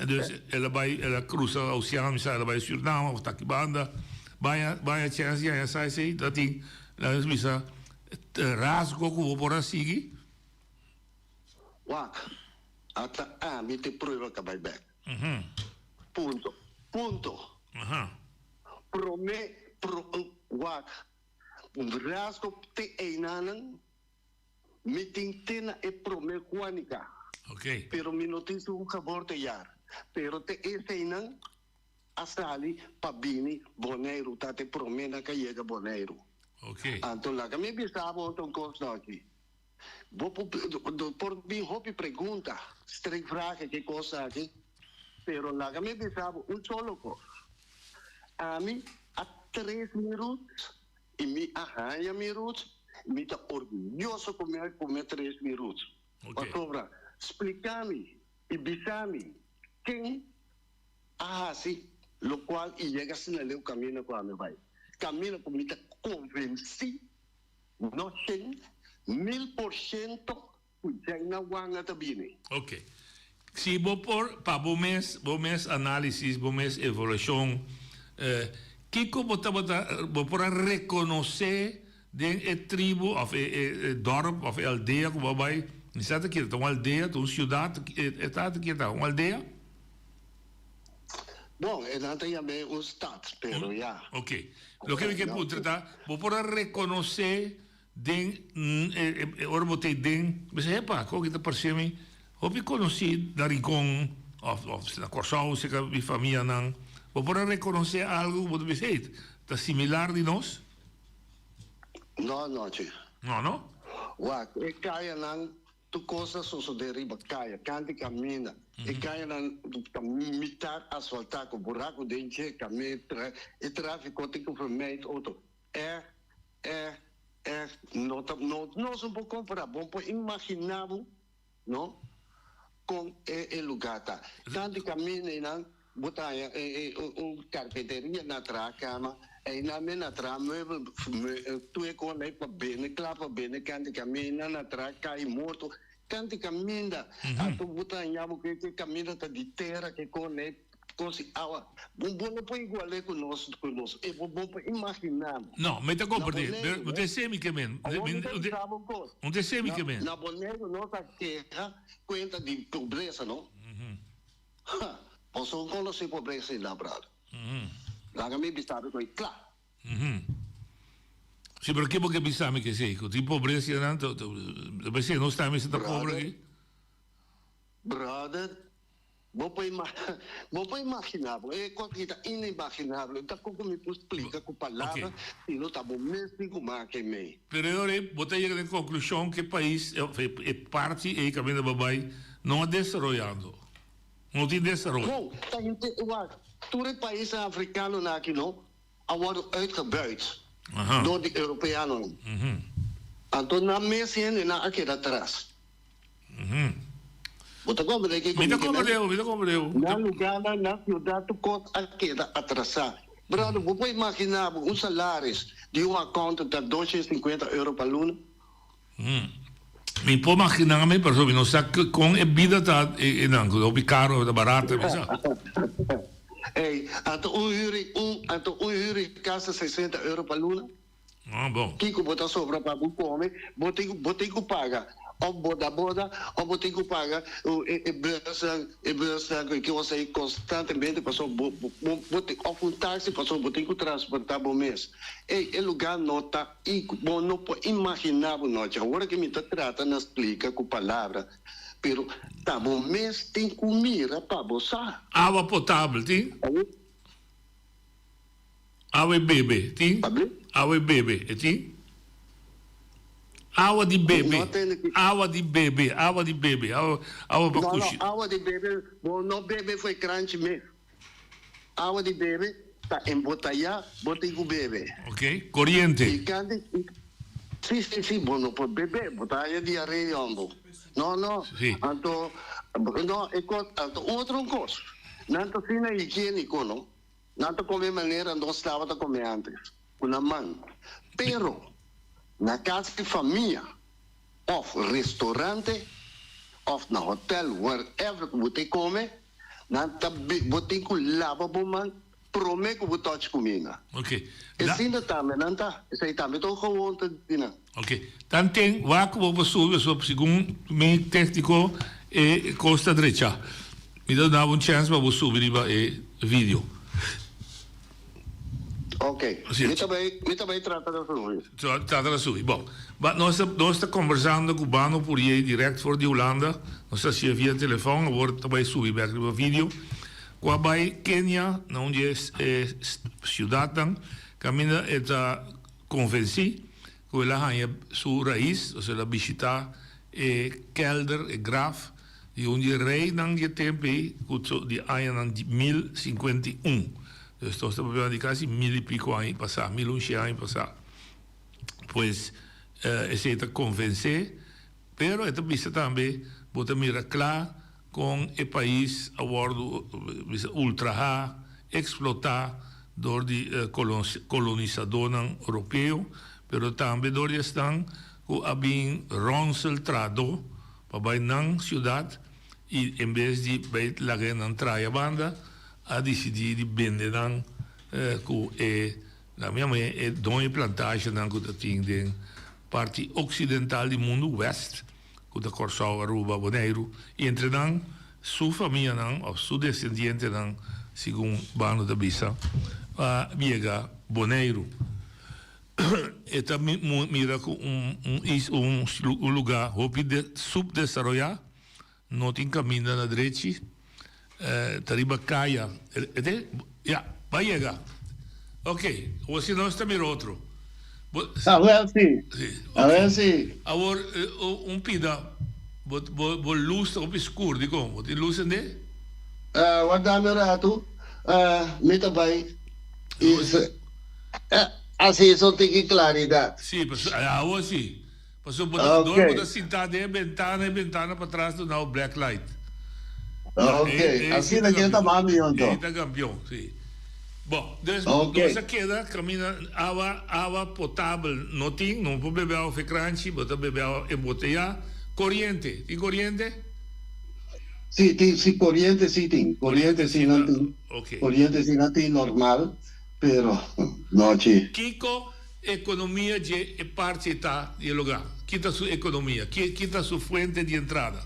L: Dus ela cruza o oceano, ela vai Suriname, está aqui banda, vai a chance, já sai, dat ding, ela bisa rasgo que vou por assim.
M: Wak, até me te prova que vai back. Ponto. Wak, rasgo te einanan, meeting tena e prome quanica.
L: Ok.
M: Pero mi noticia un favor te yar. Pero te esainan asali pabini boneiro, tate promena que llega boneiro.
L: Ok.
M: Então lá que me bisava outro coisa aqui. Por mim, hobby pergunta, streng vragen que coisa aqui. Pero lá que me bisava solo coisa. A mim, 3 minutos e me arranha meus roots, me tá orgulhoso comer 3 minutos.
L: Okay.
M: Pastora, explica-me e bisa-me quem assim, lo qual e chega assim ali o caminho com a minha vai. Caminho com me tá convenci, não tem 1000% já na wanga tabine.
L: Ok. Se vou por para bom mês análise, bom mês evolução, que como vou por reconhecer de tribo ou dorp ou aldeia como vai, está aqui, uma aldeia, uma cidade, está aqui, uma aldeia.
M: Bom, não tem também um estado, pero já.
L: Ok. Lo que me quer tratar, vou por reconhecer de ora botei den, mas é pá, como que está parecendo? Hopi conheci da Rincon, ou na Corsão, se que minha família não, vou por reconhecer algo, vou dizer, está similar de nós?
M: Não, tio.
L: Não?
M: Uau, é caia não, tu coisa só deriva caia, cante camina, é caia não, mitar asfaltar com buraco dentro, caminho, e tráfico tem que permitir outro. Não se pode comparar, bom, pode imaginar, não? Com o lugar tá. Tanto caminho não, botar carpinteria na cama, e na minha trama, tu é com ele para bem, clapa bem, canto caminho na trama, cai morto, canto caminho, tu botar em algo que caminho tá de terra que com ele Così, bom não pode igual conosco, é bom para imaginar.
L: Não, mas está compreendendo, não tem semicamente. Não tem semicamente.
M: Na boneca nossa terra conta de pobreza, não? Posso conhecer pobreza lá, brado. Lá que me bisabe com claro.
L: Sim, porque porque bisabe que sei, que tipo pobreza não, depois não está mais está pobre aqui.
M: Brother, vou para imaginar, é coisa inimaginável. Então, como me explica com palavras, e não está bom mesmo com mais que me.
L: Pero eu vou ter a conclusão que o país é parte e caminho da babai não é desenvolvendo. Não tem desenvolvimento.
M: Não, todo o país africano aqui não, agora uitgebuit door de Europeanen. Então, na mesa e na aqui atrás. Você compreende?
L: Me compreendeu.
M: Na lugar, na cidade, tu conta aqui atrasar. Brother, você imaginar salários de conta de €250 para aluno?
L: Me pode imaginar, mas não sabe com a vida está não, caro, é barato, mas
M: Ei, então huur casa €60 para aluno?
L: Bom.
M: Que você sobra para comer, você que paga. Ou boda, ou você que paga bolsa que você constantemente passou, ou táxi passou, você que transportar por mês. E o lugar não está, não pode imaginar, agora que me está tratando, explica com palavras, pero tá bom mês tem comida para você.
L: Água potável, tem? Água e bebê, tem? Água e bebê, tem? Água de bebê, água de bebê, água para coxinha.
M: Não, água de bebê, não bebê foi crunch mesmo. Água de bebê está embotelhada, botei com bebê.
L: Ok, corriente.
M: Sim, bom, não pode beber, botar diarreia, não.
L: Sim.
M: Então, outra coisa, não está sendo higiênico, não? Não está comer maneira, não estava a comer antes, com a mão. Pero, na casa de família, ou restaurante, ou na hotel, wherever que você come, você que lava a mão, promete que você toca comida.
L: Ok.
M: E assim também, não está? Isso aí também estou com vontade de não.
L: Ok. Tanto tem, vaca, vou subir, segundo meu técnico, e costa direita. Me dá uma chance para subir o vídeo.
M: Ok, eu também trato da sua.
L: Trata da sua. Bom, nós estamos conversando com o Bano por aí, direto fora de Holanda. Nós estamos via telefone, agora também subir o vídeo. Qua vai Kenya, onde é cidade, caminha esta convenci, que ela tem sua raiz, ou seja, visitar kelder e graf, e onde rei não tem tempo, de ano 1051. Estamos hablando de casi 1000 y pico años pasados, 1100 años pasados. Pues, ese está convencer, pero esta vista también, bota mira claro, con el país a bordo ultra explotar door de colonizador europeu, pero também door estão que habem ronseltrado para na cidade e em vez de beit lagen na traia banda a decidir de vender dan que na minha mãe é dono plantagem dan que tem parte ocidental do mundo oeste que da Corsau Aruba Bonaire e entre dan sua família dan ou seu descendente dan segundo bando da bisa viega Bonaire. Esta mira com um lugar hopi de subdesarrollado, não tem caminho na direita, tariba caia, vai chegar. Ok, você não está mirando outro.
M: A ver sim. A ver sim.
L: Agora, pida, vou luz ou escuro, de como? Tem luz onde?
M: Guardando rato, meta vai. Assim, só tem que claridade.
L: Sim, agora sim. Passou por sentado em ventana para trás do now black light.
M: Ok, assim daqui está mais então.
L: Está campeão, sim. Bom, nós queda caminha água potável, não tem, não pode beber água fecrante, pode beber água embotelhada. Corriente, tem corriente?
M: Sim, tem, sim, corriente sim tem. Corriente sim não tem.
L: Okay.
M: Corriente sim não tem normal, pero não tem.
L: Kiko, economia de parte está de lugar. Quita sua economia, quita sua fonte de entrada.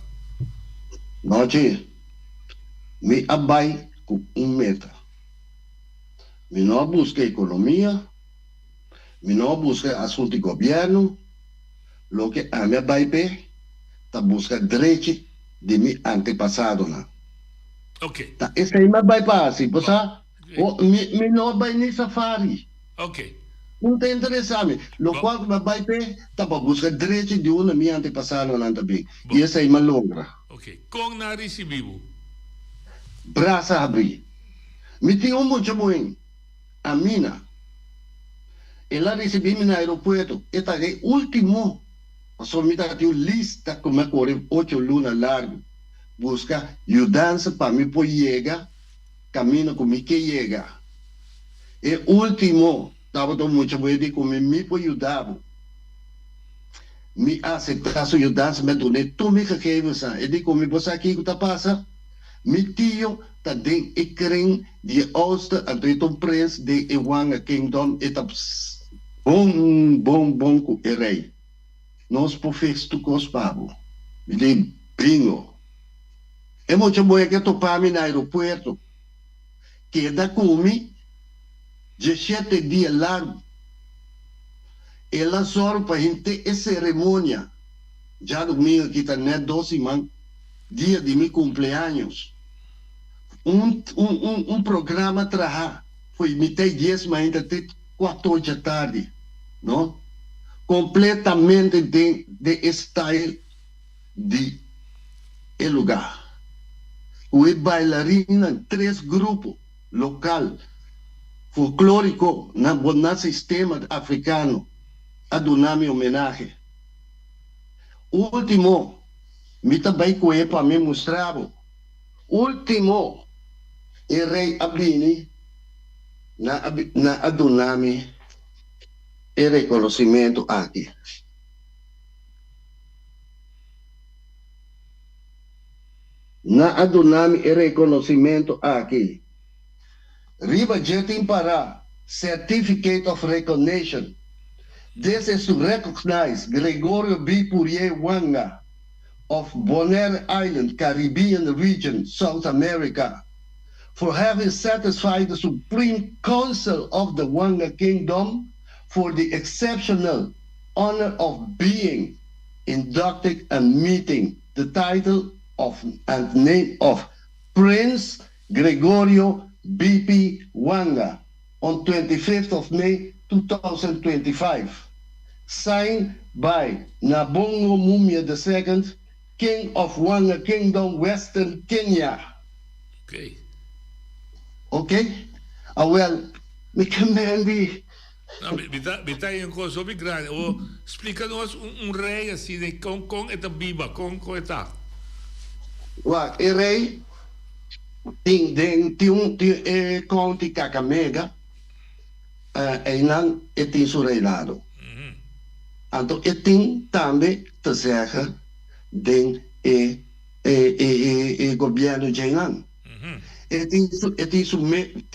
M: Não tem. Me abai com meta. Me não busca economia, me não busca assunto de governo, lo que a minha baipe tá busca direito de mi antepassado na.
L: Ok.
M: Tá, esse aí me vai passar, posa? Me não vai nem safari.
L: Ok.
M: Não tem interessante. Lo qual me vai pe tá para buscar direito de uma minha antepassado na também. E esse aí me longra.
L: Ok. Com na recebivo.
M: Braça abrir. Me tinha muito bom. A mina, ela recebeu no aeroporto, esta é o último, só me dá uma lista como é 8 lunas largo, busca ajudança para me poder chegar, caminho como que chegar. E último, estava tão muito bom de como me pode ajudar. Me aceitar sua ajudança, me donei tudo me que quer você. E de como você aqui que está passando, me tio ta den ikring die oudste Anton Prins de Iwanga Kingdom etap bom ku erei. Nós profesto cospabo. De bingo. É muito bom que topar no aeroporto. Que da comi 17 dias largo. Ela só para gente é cerimônia. Já domingo que tá né 12 man dia de meu cumpleaños. Programa trabalhar foi mitad 10 mas ainda até 4 da tarde, não? Completamente de style de lugar. O bailarina em 3 grupos local folclórico na sistema africano a donar-me homenagem. Último, me também com para me mostrar. Último, o rei Abini na adunami e reconhecimento aqui. Na adunami e reconhecimento aqui. Riba Jetin para Certificate of Recognition. This is to recognize Gregorio B. Poirier Wanga of Bonaire Island, Caribbean region, South America, for having satisfied the Supreme Council of the Wanga Kingdom for the exceptional honor of being inducted and meeting the title of and name of Prince Gregorio B.P. Wanga on 25th of May 2025, signed by Nabongo Mumia II, King of Wanga Kingdom, Western Kenya.
L: Ok.
M: Ok? Well, me kamendi.
L: Não, bita em coisa bem grande. Ou explica-nos rei assim de com esta biba, com eta.
M: Wa, rei tem conti Kakamega, nang tem su reinado. Então, tem também te zeggen den governo de Nang. Tem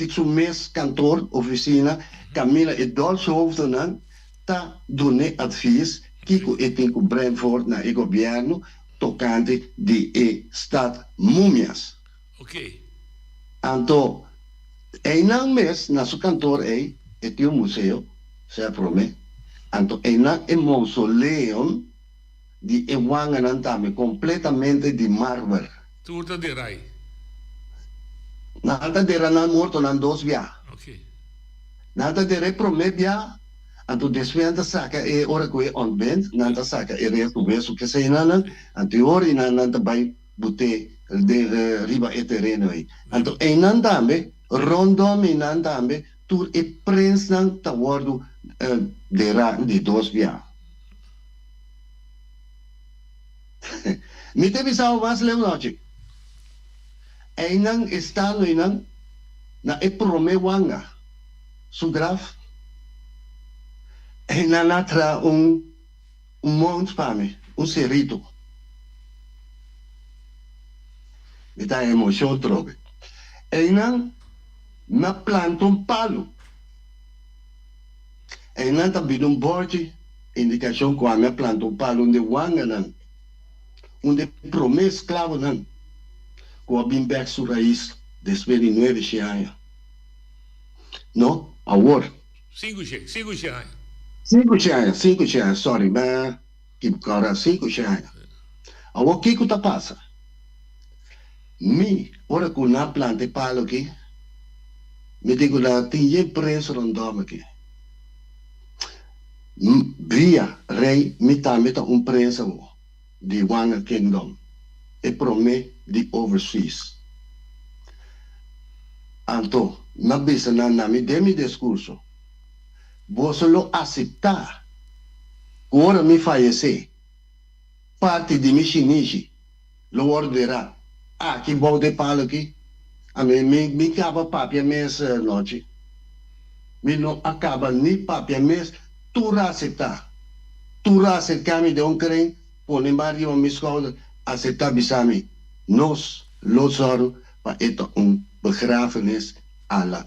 M: su mes kantoor, oficina, Camila e Dolshoofden nan, ta done advies, kiko tem com Brentford na e governo, tocante de stad Múmias.
L: Ok.
M: Então, nang mes na su kantoor tem museu, se prome. Então, nang mausoleum de Ewanganan também, completamente de mármore.
L: Turta de Rai.
M: Nada de ranan morto nan dos via.
L: Ok.
M: Nada de reprome via. Anto desvianta saca ora que onbent, nanta saca resto beso que sei nanan, anto ori nanta bai bute de riba terreno aí. Anto nan tambe rondom nan tambe tur prens nan tawardo de dos via. Mi te bisao mas leonoche. Einang estado inang na prome wanga. Su graf. Einanatra mont pame, cerrito. Me dá emoção trobe. Einang na planta palo. Einang também borde indicação com a minha planta palo onde wanga nan. Onde prome escravo nan. Com a bimbeck su raiz después de 9 anos. No, agora.
L: 5 anos.
M: 5 anos, sorry, mas que agora 5 anos. Agora o que está passa? Ora que na planta palo aqui, me digo lá, tem preço rondom aqui. Via rei, me também tá preço de Wanga Kingdom. E promete de overseas. Então, na bisa na nami demi discurso, você lo aceitar, agora me fallecer, parte de mi chinichi, lo orderá, que bom de palo aqui, a mim me acaba papia mês noite, me não acaba nem papia mês, tu aceitar me de crem, põe embaixo uma escola, aceitar bisami, nos losoro para begrafenis à la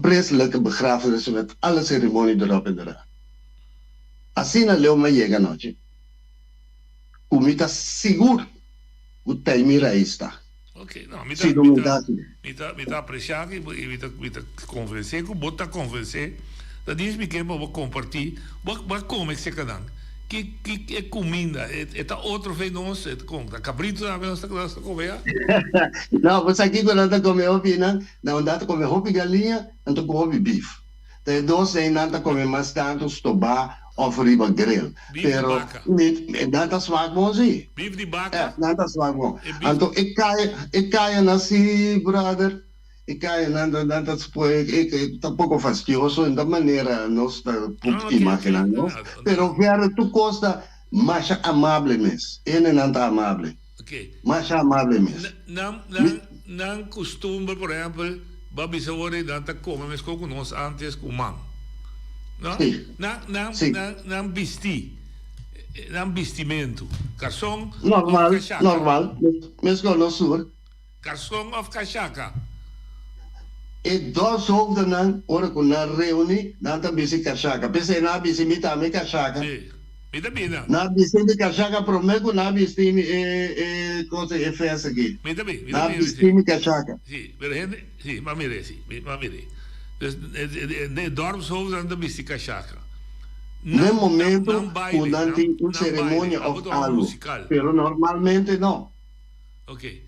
M: preselijke begrafenis met alle ceremonie erop en eraan. Assim na leu me llega noche. Umita seguro o taimira está.
L: Ok, não, me dá apreciar que me tá convencer, que bota convencer, da diz me que vou compartilhar, mas como é que se canang? Que é comida, é outro vez nós, tá cabrito na nossa classe comer.
M: Não, você aqui quando anda comer opina, não dá comer hopi galinha, anda comer bife. Tem dois aí nada comer mais tanto estobá ou riba grill. Pero nada swag bom sim.
L: Bife de vaca.
M: Nada swag bom. Então eu caio nasci, brother. E cai nada depois tá pouco fastidioso da maneira nós imaginando, pero ver tu costa mais amável mesmo, ele não tá amável, mais amável mesmo.
L: Não costuma, por exemplo, babi sabore danta come mas com nós antes com man, não? Não vestimento, garçom.
M: Normal, mesmo no sur.
L: Garçom of cachaca.
M: E dois hoofden dan, ora con na reuni, dan ta bisi cachaca. Pese na bisi mita me cachaca.
L: Mita bina.
M: Na bisi de cachaca promego na bisi cosa e festa aqui.
L: Mita bina.
M: Na bisi me cachaca.
L: Sim, pero gente, sim, mamire. Dus de dorpshoofden dan ta bisi cachaca.
M: No momento, durante una ceremonia of algo, pero normalmente no.
L: Ok.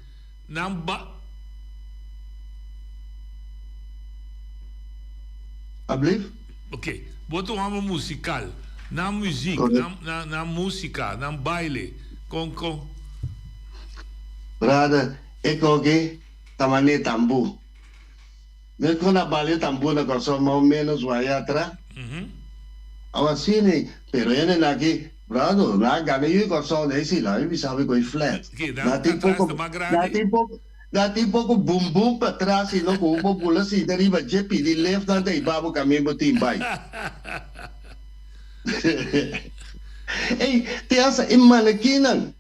L: Ok, boto uma musical, na música, na música, na baile, com.
M: Brada, eko que tamane tambu. Me con la bala tan buena cosa más o menos vaya atrás. Ahora sí, pero en aquí, brado, na gana yo cosa de si la vi sabe coi flat. Dati poco boom boom para atrás y no como pula si deriva jepi di left na dai babo kami mo timbay. Hey, te hace en manequinan.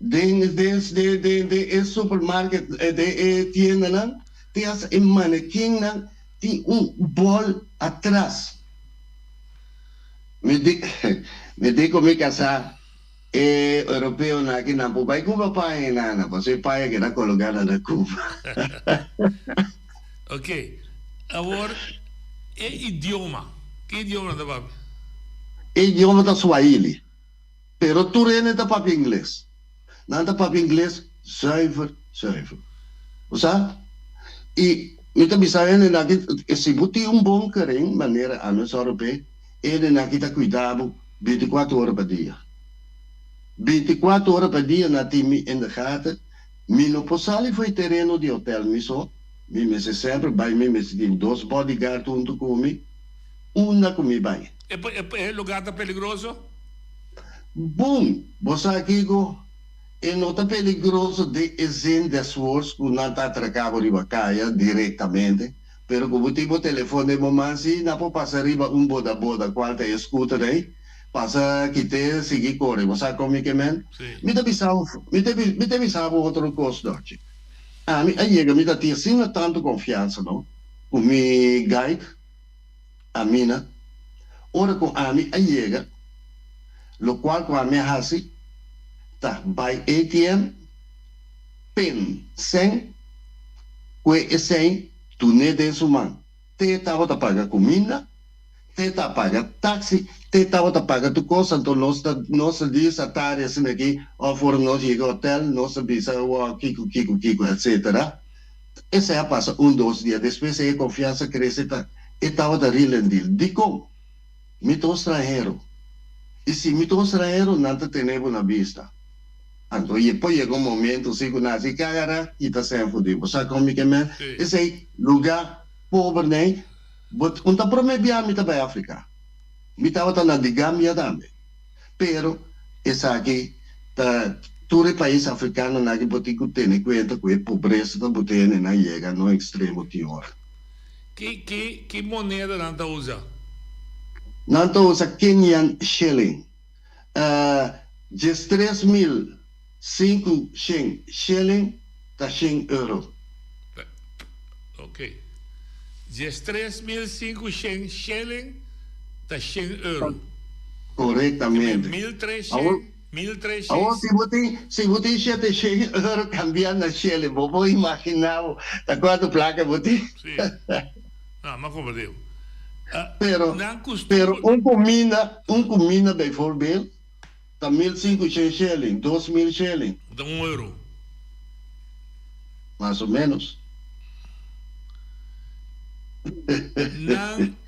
M: De supermarket, de tienda, te hace en manequinan, tiene un bol atrás. Me digo mi casa europeo na aquí na Cuba, Cuba pa na pues soy pa que na colocada na Cuba.
L: Ok. Agora, idioma. Que idioma da papi?
M: Idioma da Swahili. Pero tu rene da papi inglês. Nada papi inglês zuiver. O sea, e me também sabe na que se botar bom carinho, maneira a nós europeus, ele na que tá cuidado 24 horas por dia. 24 horas por dia na time in de gaten. Mi no posali foi terreno de hotel, mi se sempre bij mi se tem 2 bodyguard junto comigo, uma comigo vai.
L: É lugar tá peligroso?
M: Boom, você aqui não tá peligroso de exemplo de esforço que não tá atracado de caia diretamente, pero como tipo telefone de momento, não pode passar riba boda, qual é scooter aí, passa que te seguir corre, você como que men? Me te bisava outra coisa, doce. A mim aí me tá tinha tanto confiança, não? Com mi guide, a mina, ora com a mim aí lo qual com a minha hasi, tá by ATM, PIN, sem, que sem, tu ne de suman, te tava tá paga comida, te tá paga táxi, te tava tá paga tu coisa, então nossa dias a tarde assim aqui, ou for nós ir ao hotel, nossa bisa o kiko, etc. Essa é passa 2 dias, depois a confiança cresce, e tava da real deal. De como? Mito estrangeiro. E se mito estrangeiro, nada tenemos na vista. Então, e depois chega momento, se que nasce cagara, e tá sem fudido. Sabe como que é? Esse lugar pobre, né? Não tá prometendo mita para África. Mita tá na Gâmbia também. Pero, essa aqui, tá todo país africano, na que pode ter em conta que a pobreza tá botando na chega no extremo pior.
L: Que moneda não tá usa?
M: Não tá usa Kenyan shilling. Just 3.005 shilling tá 100 euro.
L: Ok. Just 3.005 shilling tá 100 euro.
M: Corretamente.
L: 1.300.
M: Agora, se você 100 euro cambiando na shilling, vou imaginar tá quanto placa você.
L: Sim. Não, mas como deu.
M: Pero comida, bijvoorbeeld, dan 1.500 shilling, 2.000 shilling.
L: De €1.
M: Mais ou menos.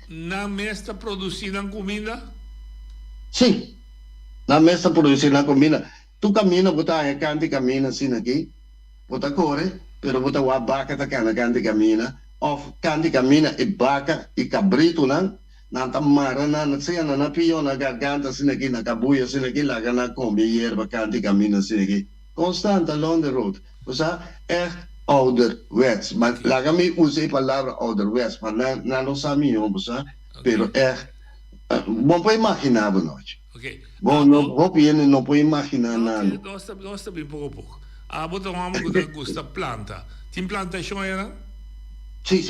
L: Na mesa produzida comida?
M: Sim. Na mesa produzida comida. Tu camina, bota a cante camina assim aqui, bota corre, pero bota a vaca tá cante camina. Of cante camina e vaca e cabrito não tamara na sei na pio na garganta assim aqui na cabuia assim aqui lá na combi erva cante camina assim aqui constant along the road você ouderwets mas lá me usei a palavra ouderwets mas não sabe você pero bom para imaginar noite bom não pode imaginar nada
L: nós também pouco botar uma gusta planta tem plantação era
M: Sí.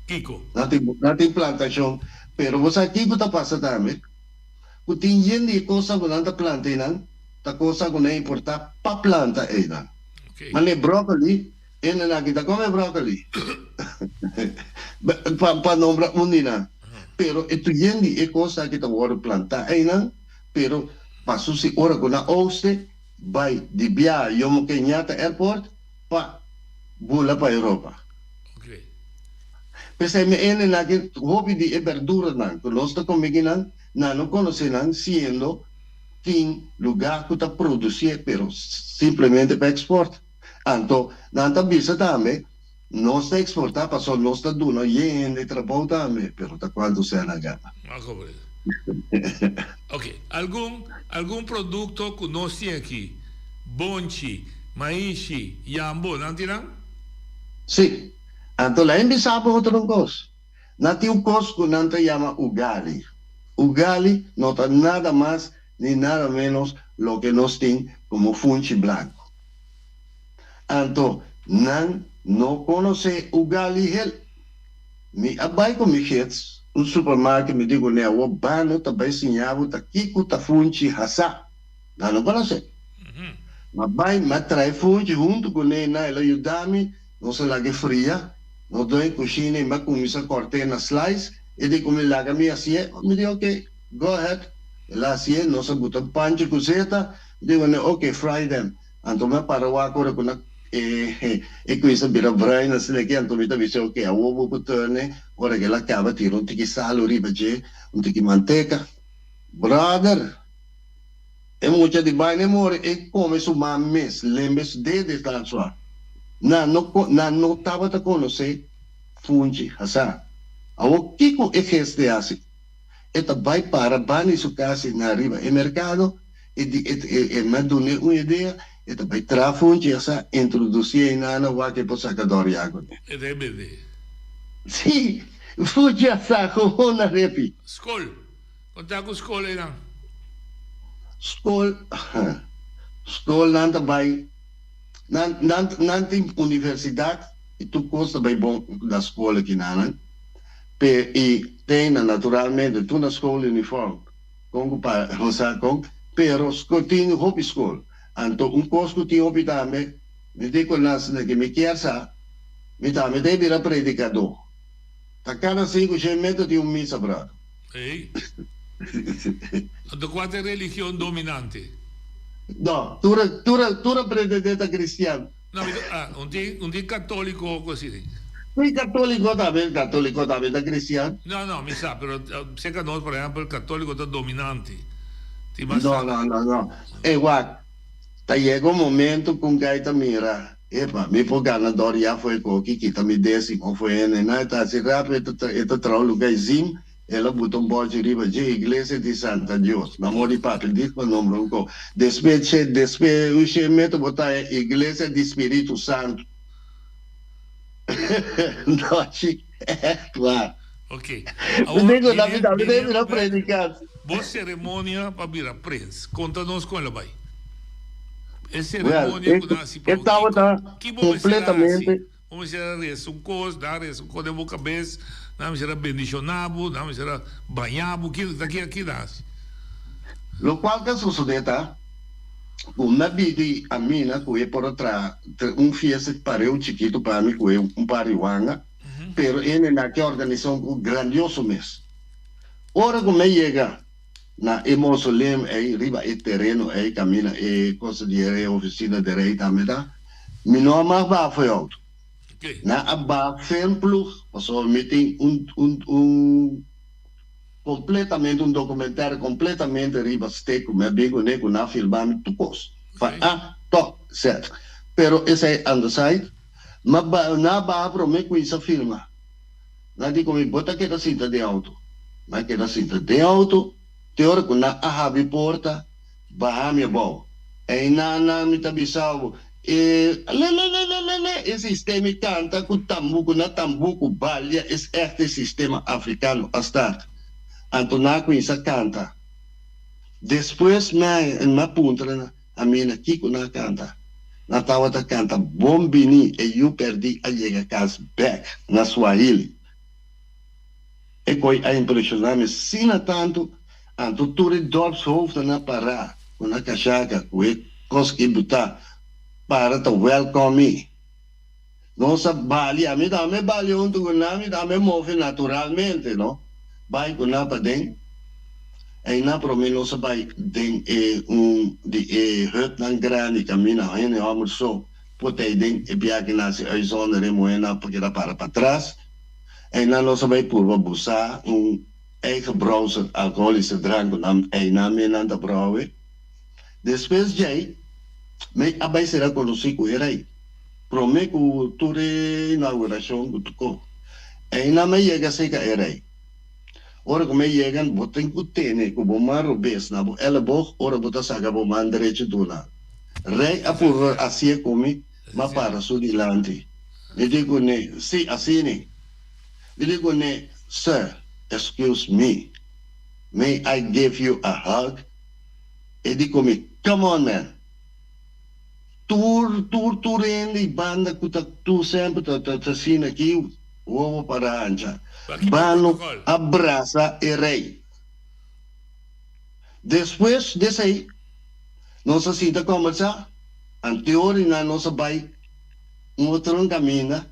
L: Kiko.
M: No tem plantação, pero você aqui está passando também. O tem gente coisa que não planta não, tá coisa que não importa para planta aí não. Mas é brócoli, ele não aqui tá come brócoli. Para nombrar não. Pero tu gente é coisa que tá agora plantar aí não, pero passou se hora com na oeste, vai de Bia, Jomo Kenyatta Airport, para bula para Europa. Pensei me na que hobby de verdura não, que nós tá comendo não conhecemos sendo tem lugar que tá produzir, pero simplesmente para export. Então, não tá bisa também nós exportar para só nós tá dando e trabalho também, pero tá quanto se na gama.
L: Ok, algum produto que nós temos aqui, bonchi, maíz, yambo, não tem?
M: Sim. Então lá em Bissau outro coisa. Não tem um coisa que não se chama ugali. Ugali não tem nada mais nem nada menos lo que nós temos como funchi branco. Então, não conhece ugali hel. Me abai com me hits, um supermercado me digo né, o bano também sinhavo tá kiko tá funchi hasa. Não conhece. Mas vai trai funchi junto com ele na ela ajudame, não se lague fria, não dói cozinha e mas começa a cortar na slice e de como laga me assim, me digo ok, go ahead. Ela assim, não se bota panche cozeta, digo né, ok, fry them. Então me para o agora com e questa bira braina se le chianto mi dice ok a uovo poterne ora che la cava tiro un tiki sale riba je un tiki manteca brother e mucha di bene more e come su mammes lembes de sta sua no tava ta conosce fungi hasa a o kiko e geste asi e ta vai para bani su casi na riba e mercado e me donne un'idea e também trafungi essa introduzir na água que possa cadar água.
L: É bebê.
M: Sim, fungi essa com na repi.
L: Skol, quanto é que skol é não?
M: Skol não também, não tem universidade e tu custa bem bom da escola aqui não, e tem naturalmente tu na escola uniforme, com para usar com, pero tem hobby school. Anto costo tinha opitame, me dico nasce che mi chiesa, mi tame devi la predicador. A cada 500 metros di un misa brado.
L: Ehi? Da quale religione dominante?
M: No, tu predicata cristiano.
L: No, un di cattolico così.
M: Il cattolico da cristiano?
L: No, mi sa, però secondo noi per esempio il cattolico da dominante.
M: No. E guarda. Llega un momento con gaita mira, mi può ganare ya foi coqui que tá me décimo foi né tá se rápido e trau lugar zim ela botou bote riba de igreja de Santa Deus na mori papo diz o nome do despeche o chemeto botar igreja de Espírito Santo. Não, claro.
L: Ok.
M: Digo na vida não predicar.
L: Boa cerimônia para virar prince. Conta-nos com ela, vai. É cerimônia que dá assim para que
M: completamente.
L: Vamos ser isso, um coisa, dar isso, um coisa de boca cabeça, vamos ser bendicionado, vamos ser banhado, que daqui dá.
M: Lo qual que sucede tá? Uma vida a mina que é por outra fiesta para o chiquito para mim que é pariwanga, pero ele na que organização grandioso mês. Ora como chega na mausoleum aí riba e terreno aí caminha e coisa de oficina de rei também tá me não mais vai foi alto na aba templo passou meeting completamente documentário completamente riba steco me bigo nego na filmar tu cos certo pero esse on the side mas na ba pro me com essa filma na digo me bota que da cinta de auto mas que da cinta de auto teora ko na ahabi porta bahami bom e na mi tabisaw le sistema canta com tambuco na tambuco balha este sistema africano hasta antona com essa canta depois na punta a mina kiko na canta na tawa ta canta bombini e eu perdi a chega casa back na Swahili e coi a impressionar-me sina tanto anto tudo dorpshoofd na para una cachaca que coski buta para to welcome me não sa bali a me bali unto na me dame move naturalmente no vai com na padem e na pro me não sa vai den hut nan grande camina aí né amor so potei den e biaque nasce a zona remoena porque dá para trás e na não sa vai por busa eigen browser alcoholische drank en namen aan de brouwen. Depois jij, me abai será conocido era aí. Prometo que tu inauguração do tuco. Aí na me chega seca era aí. Ora como chegan, botem que tem, que o mar robes na bo ela bo, ora bota saga bo man direito do lá. Rei apur assim come, mas para sul de lante. Eu digo né, sim assim né. Eu digo né, sir, excuse me, may I give you a hug? Eu digo me, come on man. Tur rendi banda que tu sempre tá sendo aqui, o para anja. Bano abraça e rei. Depois desse aí, nossa cinta começa, anterior na nossa bai, outro camina,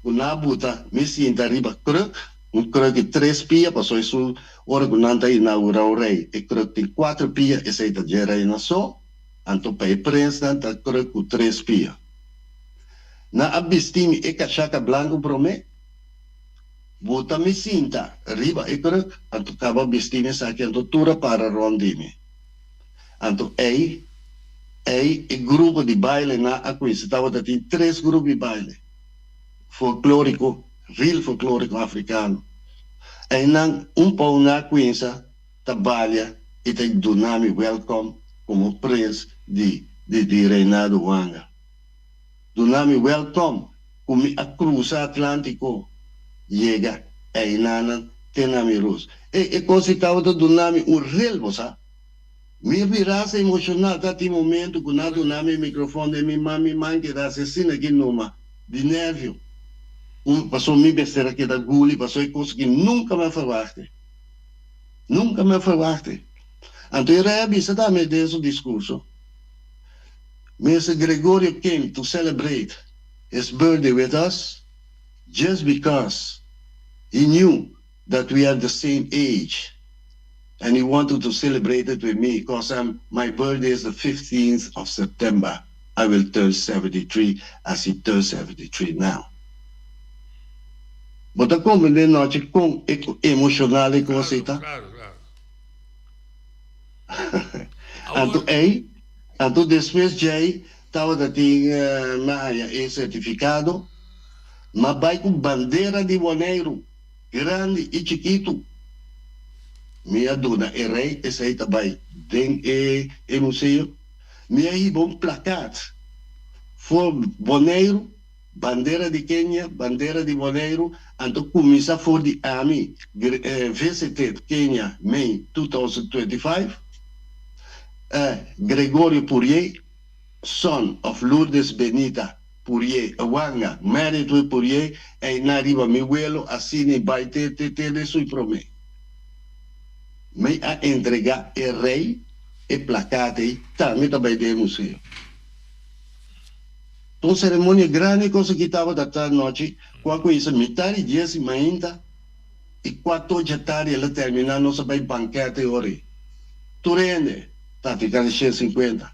M: com a buta, me sinta riba cruk, cruk de 3 pia, passou isso, ora com nanta inaugura o rei, e cruk de 4 pia, esse aí tá gera aí na só, anto pai prensa, tá cruk com 3 pia. Na abistimi e cachaca blanco prome, bota me sinta, riba e cruk, anto caba abistimi sa que anto tura para rondimi. Anto e grupo de baile na aquisi, tava dati 3 grupos de baile. Folclórico, real folclórico africano. E nang pau na quinza, trabalha e tem Dunami welcome como prince de Reinado Wanga. Dunami welcome, como a cruza Atlântico, chega e nana tenami rus. E coisa tava do Dunami real, você? Me virase emocional tati momento com nada Dunami microfone de minha mãe que dá assassina aqui numa de nervio. Passou me besteira aqui da guli, passou coisa que nunca me falaste. Nunca me falaste. Então eu reavisa também desse discurso. Mr. Gregorio came to celebrate his birthday with us just because he knew that we are the same age. And he wanted to celebrate it with me because my birthday is the 15th of September. I will turn 73 as he turns 73 now. Bota como de noite com emocional e coisa.
L: Claro.
M: Então depois já estava da tinha certificado, mas vai com bandeira de Boneiro, grande e chiquito. Minha dona é rei, esse aí também tem museu. Minha bom placate, for Boneiro, bandeira de Quênia, bandeira de Boneiro, então começa for de AMI, VCT Quênia, May 2025. Gregorio Pourier, son of Lourdes Benita Pourier, Wanga, married with Pourier, e nariba mi abuelo, assine by te de sui promé. Me a entregar el rei e placate, também também de museu. Então, cerimônia grande, cosa que estava da noite, quando isso, metade dia se ainda, e 4 da tarde ela termina, não sabe banquete ori. Tu rende, tá ficando 150.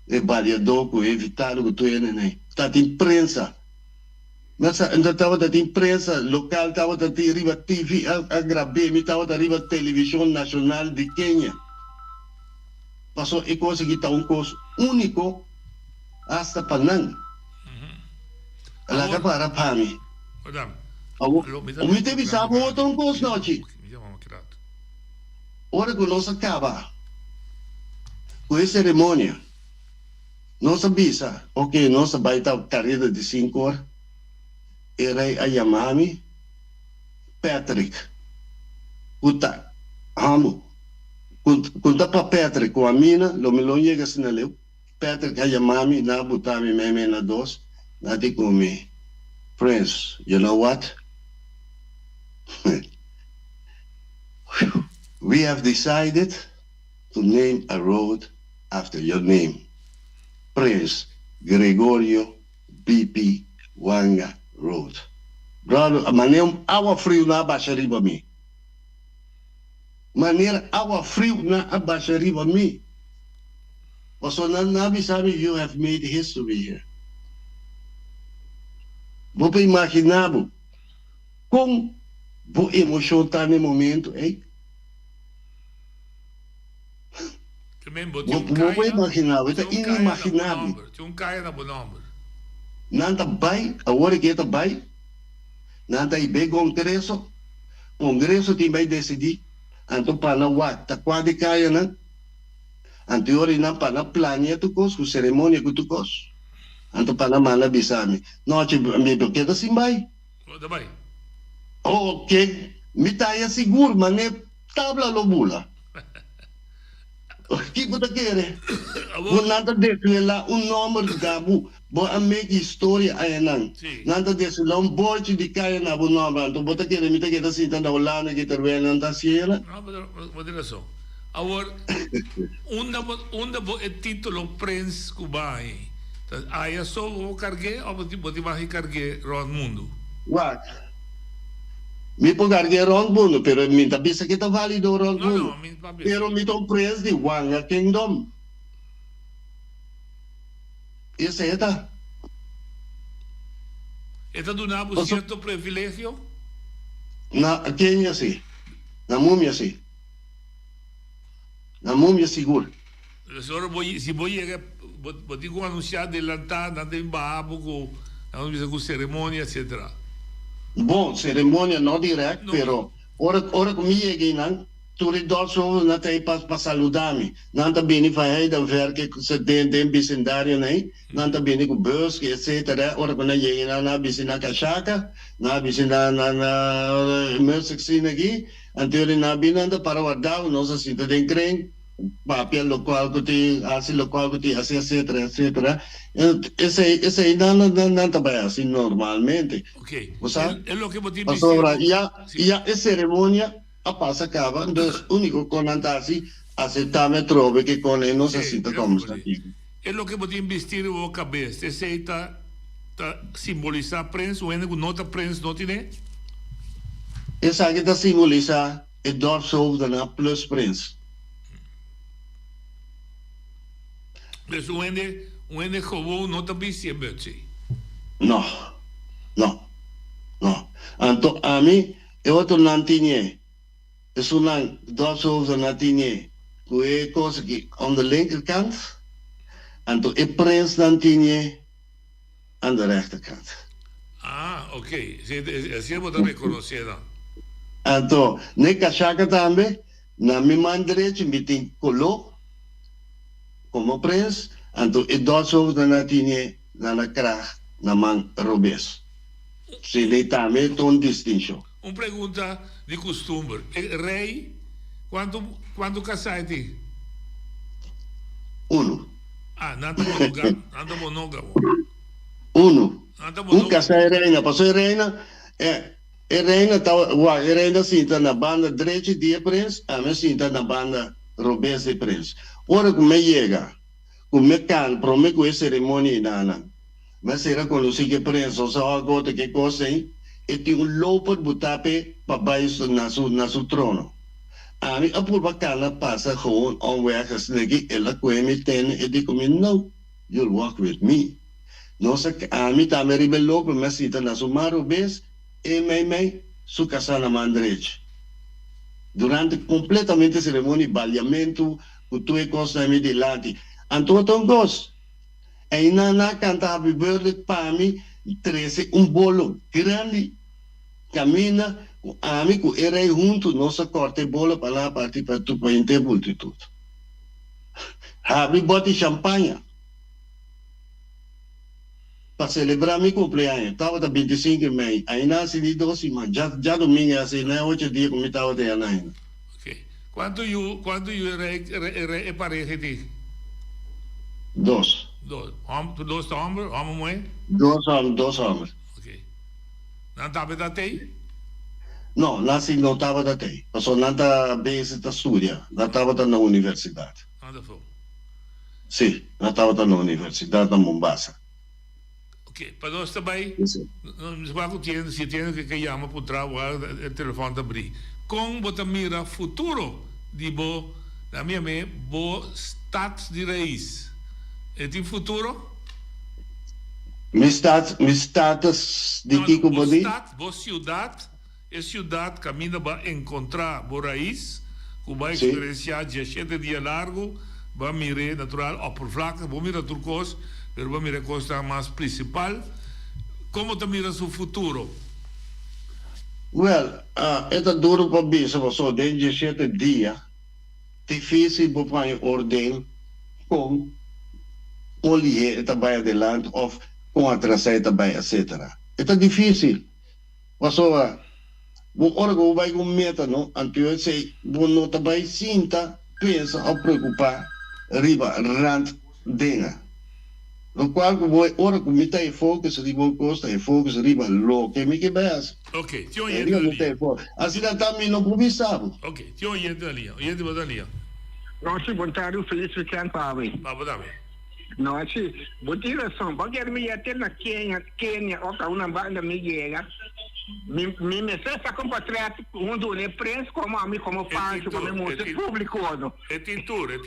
M: E baleador, com evitado que tu rende, né? Tá de imprensa. Mas ainda estava da imprensa local, estava da riba TV, a gravar, me estava da riba televisão nacional de Quênia. Passou e coisa que está coisa único, hasta Panang. Alaga para Pami.
L: Madame.
M: O me teve sabe outro coisa noite. Ora que nós acaba com a cerimônia, nós avisa, ok, nós vai estar carreira de 5 horas, era a Yamami, Patrick, kuta, amo, kunta pa Patrick, com a mina, lo melhor chega assim na leu, Patrick a Yamami, na butami meme na dos, na di kumi, friends, you know what? We have decided to name a road after your name. Prince Gregorio BP Wanga Road. Brother, maneira água frio na abaixa riba mi. Maneira água frio na abaixa riba mi. So nabi sabi, you have made history here. Vou para imaginar como vou emocionar no momento, hein? Vou imaginar, é inimaginável.
L: Tinha um caia na bonombre.
M: Nanta bai, agora que está bai, nanta ibe congresso tem vai decidir, anto para wat, tá quase caia não, anterior não para plania tu cos, com cerimônia que tu cos, anto para mana bisami, não te me bloqueia assim bai.
L: Tá bem.
M: Ok, me tá aí seguro, mas ne tabla lobula. Que você quer? Nada desse lá nome de gabu, boa make história aí não. Nada desse lá bote de caia na boa nome, então você quer me ter que dar assim tanta olhada que tervena não tá ciela?
L: Não, mas tem razão. Agora, onde o título Prince Kubai, aí é só o cargue ou você vai cargue round mundo?
M: What? Mi può cargare round mundo, però mi pensa che sta valido round mundo. Però mi ton preso di Wanga Kingdom. Isso é tá.
L: Está donado um certo privilégio?
M: Na Kenya sim. Na múmia sim. Na múmia seguro.
L: Se vou chegar, vou te anunciar de lantar, não tem babo, com cerimônia, etc.
M: Bom, cerimônia não direct, pero ora comigo aqui não, tu ridorso na tei para saludar-me, não tá bem vai da ver que se tem bicendário nem, não tá bem com bus etc. Ora quando chega na bicina cachaca, na bicina na music aqui, anterior na binanda para guardar, nós assim tem crem, papel local que tem, assim local que tem, assim etc. Esse aí não trabalha assim normalmente.
L: Ok.
M: É
L: o que você
M: mas agora, e a cerimônia a passa acaba, então o único que não está assim, aceitar me trove que com ele não se sinta como está aqui.
L: É o que você investir em sua cabeça. Esse aí está simbolizar a prensa, o único nota prensa não tem?
M: Esse aqui está simbolizar o dorso da plus prensa.
L: Mas o ene gewoon nota bisi butsi.
M: No. Anto a mim eu tô nantinhe. Isso não dorso da nantinhe. Que coisa que on the linkerkant. Anto e prens nantinhe aan de rechterkant.
L: Ah, ok. Assim eu vou reconhecer.
M: Anto, ne cachaca também, na minha mão direita, me tem colo, como prens, anto e dorso da nantinhe na crach, na mão robes. Se dei também tem distinção.
L: Uma pergunta de costume. Rei, quando casaste?
M: Uno.
L: Ah, nada monógamo.
M: Uno. Casai reina, passou reina, reina sinta na banda direita de prens, a minha sinta na banda robes de prens. Ora como chega, como can, prome com essa cerimônia nana. Mas será quando se que prens, ou só agora que coisa aí, e tem lopo de butape para baixo na seu trono. A mim, a pulpa cana passa gewoon onweg geslegi, ela kweme ten, e digo me, no, you'll walk with me. Nossa, a mim também rebelou, mas sita na sua maro bes, e mei, su casa na mandrete. Durante completamente a cerimônia, balhamento, o tu e costa me delante. Anto gos. E na canta happy birthday para mim, 13 bolo grande, camina, amigo, era junto, nossa corte bola para lá, partir para tu para inteiro de tudo. Abri bote champanhe. Para celebrar meu cumpleaños, estava da 25 de maio, aí nasci de 12, mas já domingo assim, né, 8 dias como estava de ano.
L: Ok. Quanto é pareja de?
M: Dois.
L: Dois homens, homem mulher?
M: Dois homens.
L: Ok. Não estava da TEI?
M: Não, nasci não estava da TEI. Passou nada bem se estudia, não estava na universidade.
L: Nada foi.
M: Sim, não estava na universidade de Mombasa.
L: Ok, para nós também, se tem que chamar para o trabalho, o telefone está abrindo. Como você mira futuro de bo, na minha mente, bo status de raiz? Tem futuro?
M: Mi status de que como diz?
L: Bo ciudad caminha para encontrar bo raiz, que vai
M: Sim.
L: experienciar 17 dias largo va mire natural oppervlakkig, va mire turcos, pero va mire costa más principal. ¿Cómo te mira su futuro?
M: Well, esta duro para bisa so 17 dias. Difícil para ordem com polier também adelante ou com atrasar também, etc. É difícil. Passou a hora que vai com meta, não? Antes sei, não também sinta, pensa ou preocupar, riba rand denga. No qual que voi ora que mita e focus riba costa e focus riba lo que me que bas.
L: Ok, ti oyente ali.
M: Assim não tá me não publicado.
L: Ok, ti oyente ali. Oyente botalia.
D: Nossa, vontade feliz weekend para mim.
L: Papo dame.
D: Nossa, botira são, porque me ia ter na Kenya, outra uma banda me chega. Me cessa compatriota, do prensa como a mim, como parte, como música público.
L: É tintura.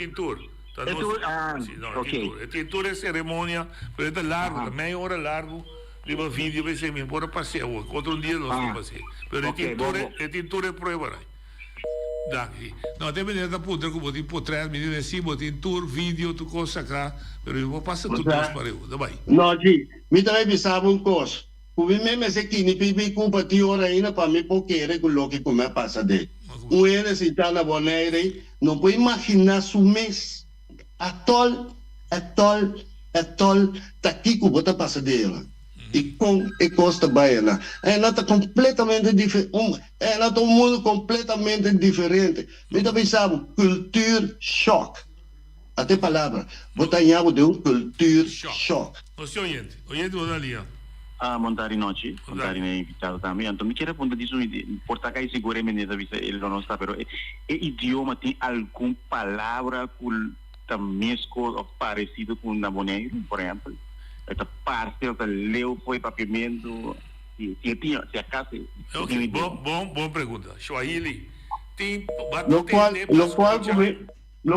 D: Ok.
L: É tintura é cerimônia, pero é largo, meia hora largo. Riba vídeo, vai ser, me embora passear, outro dia nós vamos passear. Pero é tintura é prova, daqui. Não, tem menina da puta que botin por trás, menina assim, botin tour, vídeo, tu coisa cá, pero eu vou passar tudo isso para eu, daí.
M: Não, Gi, me também pensava coisa. O mesmo é que nem pipi culpa de hora ainda para me porque com o que como é passa de. O ele se tá na boneira, não pode imaginar su mês. Atol, tá aqui que bota passa dela. E com e costa baiana. Ela tá completamente diferente. Ela tá um mundo completamente diferente. Me também sabe, culture shock. Até palavra. Botar em água de culture shock.
L: O senhor oyente botalia.
N: Montari noche, Montari me invitado también. Entonces, me quiero preguntar disso, por acá y seguramente él no está, pero ¿el idioma tiene alguna palabra también parecido con la moneda, por ejemplo? Esta parte del leo fue papiamento, si acaso.
L: Ok, bom pregunta. Swahili.
M: Lo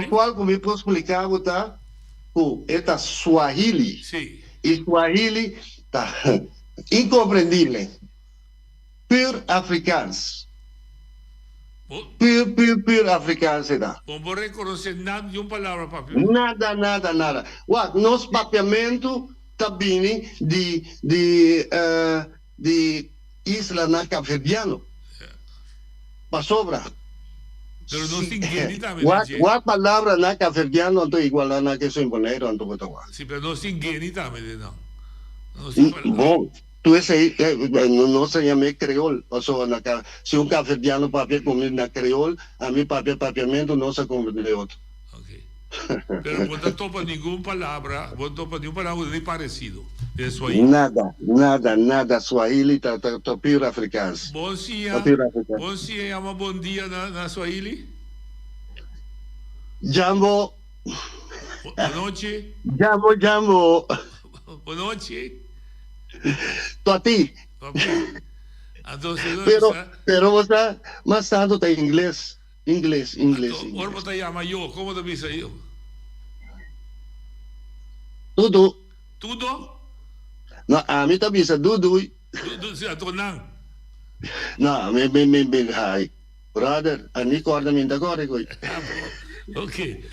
M: cual como puedo explicar, tá? Esta Swahili.
L: Sí.
M: Y Swahili está incompreendible. Pure africans. Pure africans está.
L: Vamos reconocer nada de uma palavra, papi.
M: Nada. Nos papiamento também de isla na Caverdiano. Pa sobra.
L: Pero não se engane também.
M: What palavra na Caverdiano não igual a na que sou emboneiro anto botawa.
L: Sim, pero não se engane também, não.
M: Bom, tu esse aí, não se chama creol. Se um caverdiano papel comer na creol, a mim papiamento não se compreende outro.
L: Pero não topa nenhuma palavra nem parecido. Isso aí.
M: Nada. Swahili tá pure africano.
L: Bom dia, ama bom dia na Swahili.
M: Jambo.
L: Boa noite.
M: Jambo.
L: Boa noite.
M: Tô a ti. Pero você, mas tanto tá inglês.
L: Ora você chama eu, como te diz eu?
M: Tudo?
L: Não,
M: a mim tá bisa Dudu.
L: Se a não.
M: Não, me hai. Brother, ani corda me da corre coi.
L: Ok.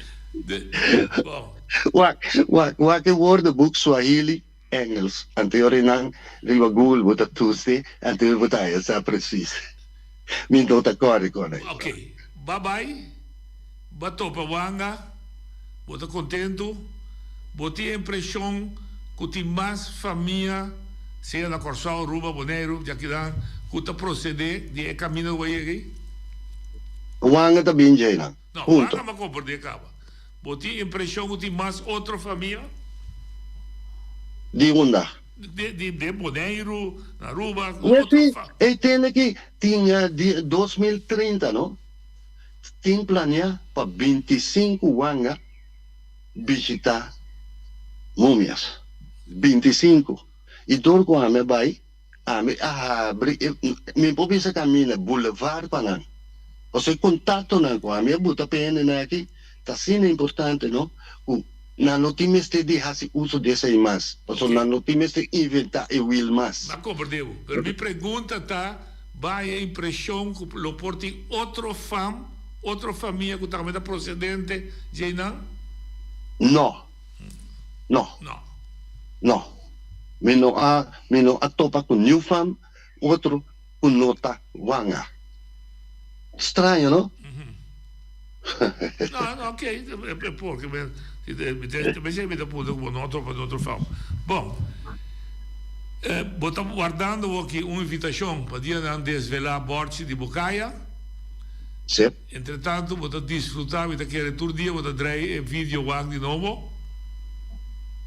L: Bom.
M: Wat que woordenboek Swahili Engels. Anterior nang riba Google bota Tuesday, anterior bota essa precies. Me dou ta corre con aí.
L: Ok. Bye. Bato pa wanga. Bota contento. Boti impressão que tem mais família, seja na Corsal, Ruba, Boneiro, Jaquidan, que tá proceder de caminho do aí.
M: Wanga tá bem jeina.
L: Não, wanga ma compor de cava. Boti impressão que tem mais outra família.
M: De onde?
L: De Boneiro, na Ruba.
M: E tem que tinha 2030, não? Tem planeado para 25 wanga visitar múmias. 25. E então, quando a me vai, me pode pensar caminho, boulevard para não. Você contato não com a minha buta pena aqui, tá sendo importante, não? Não tem mais de fazer uso dessa imagem. Porque não tem mais de inventar e will mais.
L: Não compreendo. Mas minha pergunta tá, vai a impressão que lo porte outra família que também está procedente, já não?
M: No. Me no a topa con New Farm, otro con Nota Wanga. Estranho, ¿no?
L: No, ok, porque pensei que appunto come outro famo. Bom, estamos guardando aqui uma invitação para dia de desvelar a bordo de Bucaia.
M: Sim.
L: Entretanto, vou desfrutar, vou querer todo dia, vou trazer vídeo de novo.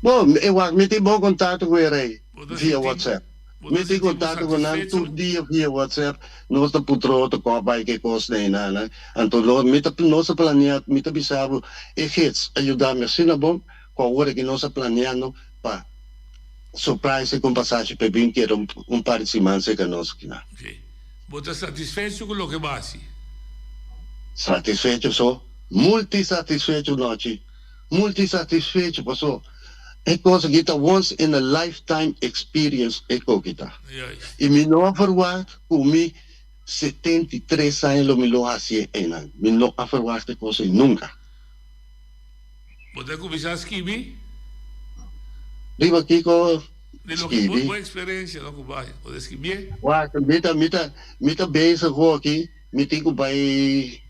M: Bom, eu tenho bom contato com ele via WhatsApp. Me tenho contato com ele todo dia via WhatsApp. Nós estamos putroto com a bike que costa aí, né? Então, nós planeamos, me pensamos, ajudar-me assim, não bom? Com a hora que nós planeando para surpresa com passagem para vir que par de semanas que nós aqui, né?
L: Ok. Você satisfeito com o que base?
M: Satisfeito só, multisatisfeito noite, multisatisfeito pessoal. É coisa que está once in a lifetime experience é coisa que está. E me não averguar comigo 73 anos me lo hacía en año. Me não averguar de coisa nunca.
L: Você começou a esquivar?
M: Digo aqui com
L: esquivar. Boa experiência, não vai? Você esquivar?
M: Uau, mita beijo aqui, me tenho vai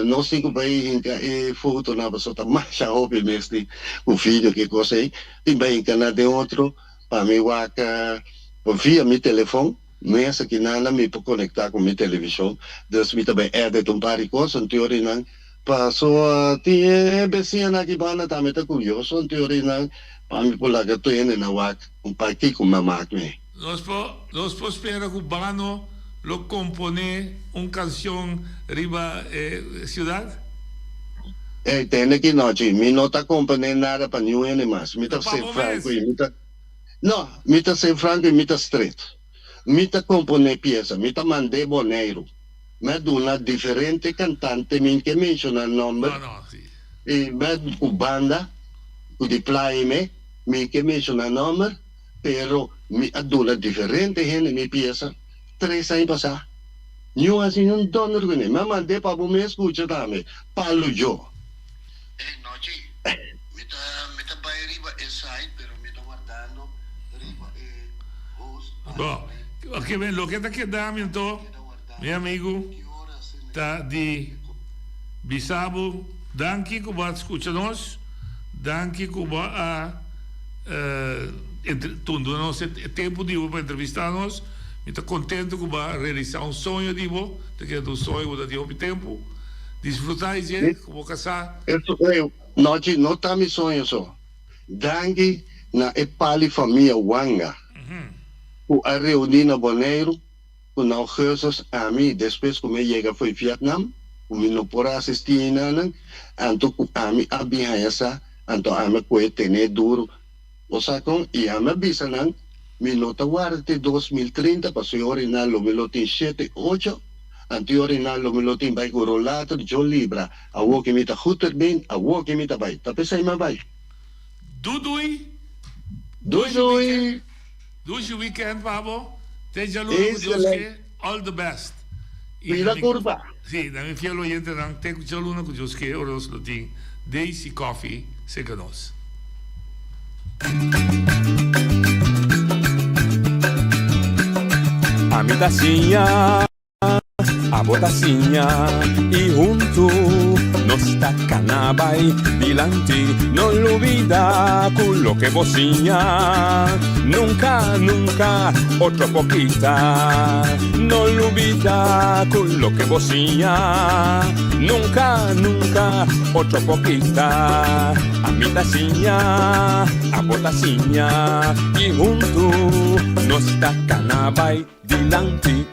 M: nós temos que foto na pessoa tá mais hobby mesmo o filho que coisa aí tem bem canal de outro para me vaca via meu telefone nessa que nada me para conectar com minha televisão dus me também de um par de coisas em teoria não passou tinha vecina aqui bana também tá curioso em teoria não para me pular que tô indo na vaca par que com mamá me
L: nós podemos esperar que o bano lo compone una canción riba ciudad?
M: Tiene que noche, mi no está componiendo nada para ni uno más. Mi está ser franco y mi está... No, mi está ser franco y mi está straight. Mi está compone pieza, mi está mandé boneiro. Me da una diferente cantante, mi que menciona el nombre.
L: Sí.
M: Y me da banda, de play mi que menciona el nombre, pero mi da una diferente gente mi pieza. 3 anos passar. Eu assim não dono com ele, mas mandei para o meu escuta também. Paulo Jo. Noite. Me tá vai riba inside, pero me tá guardando riba host.
L: Bom, ok, bem, lo que está quedando então, meu amigo, tá de Bisabo, danke que vai escutar nós, danke que vai tudo nosso tempo de para entrevistar nós. Estou contente que vai realizar sonho de você, porque é sonho que eu tenho tempo. Desfrutar de como casar.
M: Noite não está meu sonho só. Dangue na epali família Wanga. O a reunir na Bonaire, com não coisas a mim, depois que eu chega foi Vietnam, o meu não por assistir nada, então a mim abia essa, então a mim pode ter duro, o sacão e a mim bisa não. Minuto guarda 2030 para su orinal lo melotin 7 8 anti orinal lo melotin by corolato John Libra a wo que mita hutter bin a wo que mita bay tapi sai ma bay
L: dudui weekend babo te jalu Joske all the best
M: Mira curva
L: sì da mi fielo oyente dan te jalu na Joske oros lotin Daisy Coffee secanos
K: A mi tacinha, a botacinha e junto nos tacanabay dilanti, no lo olvida con lo que vocinha, nunca, nunca, otro poquita, no lo olvida con lo que vocinha, nunca, nunca, otro poquita, a mi tacinha, a botacinha y junto nos tacanabay dilanti.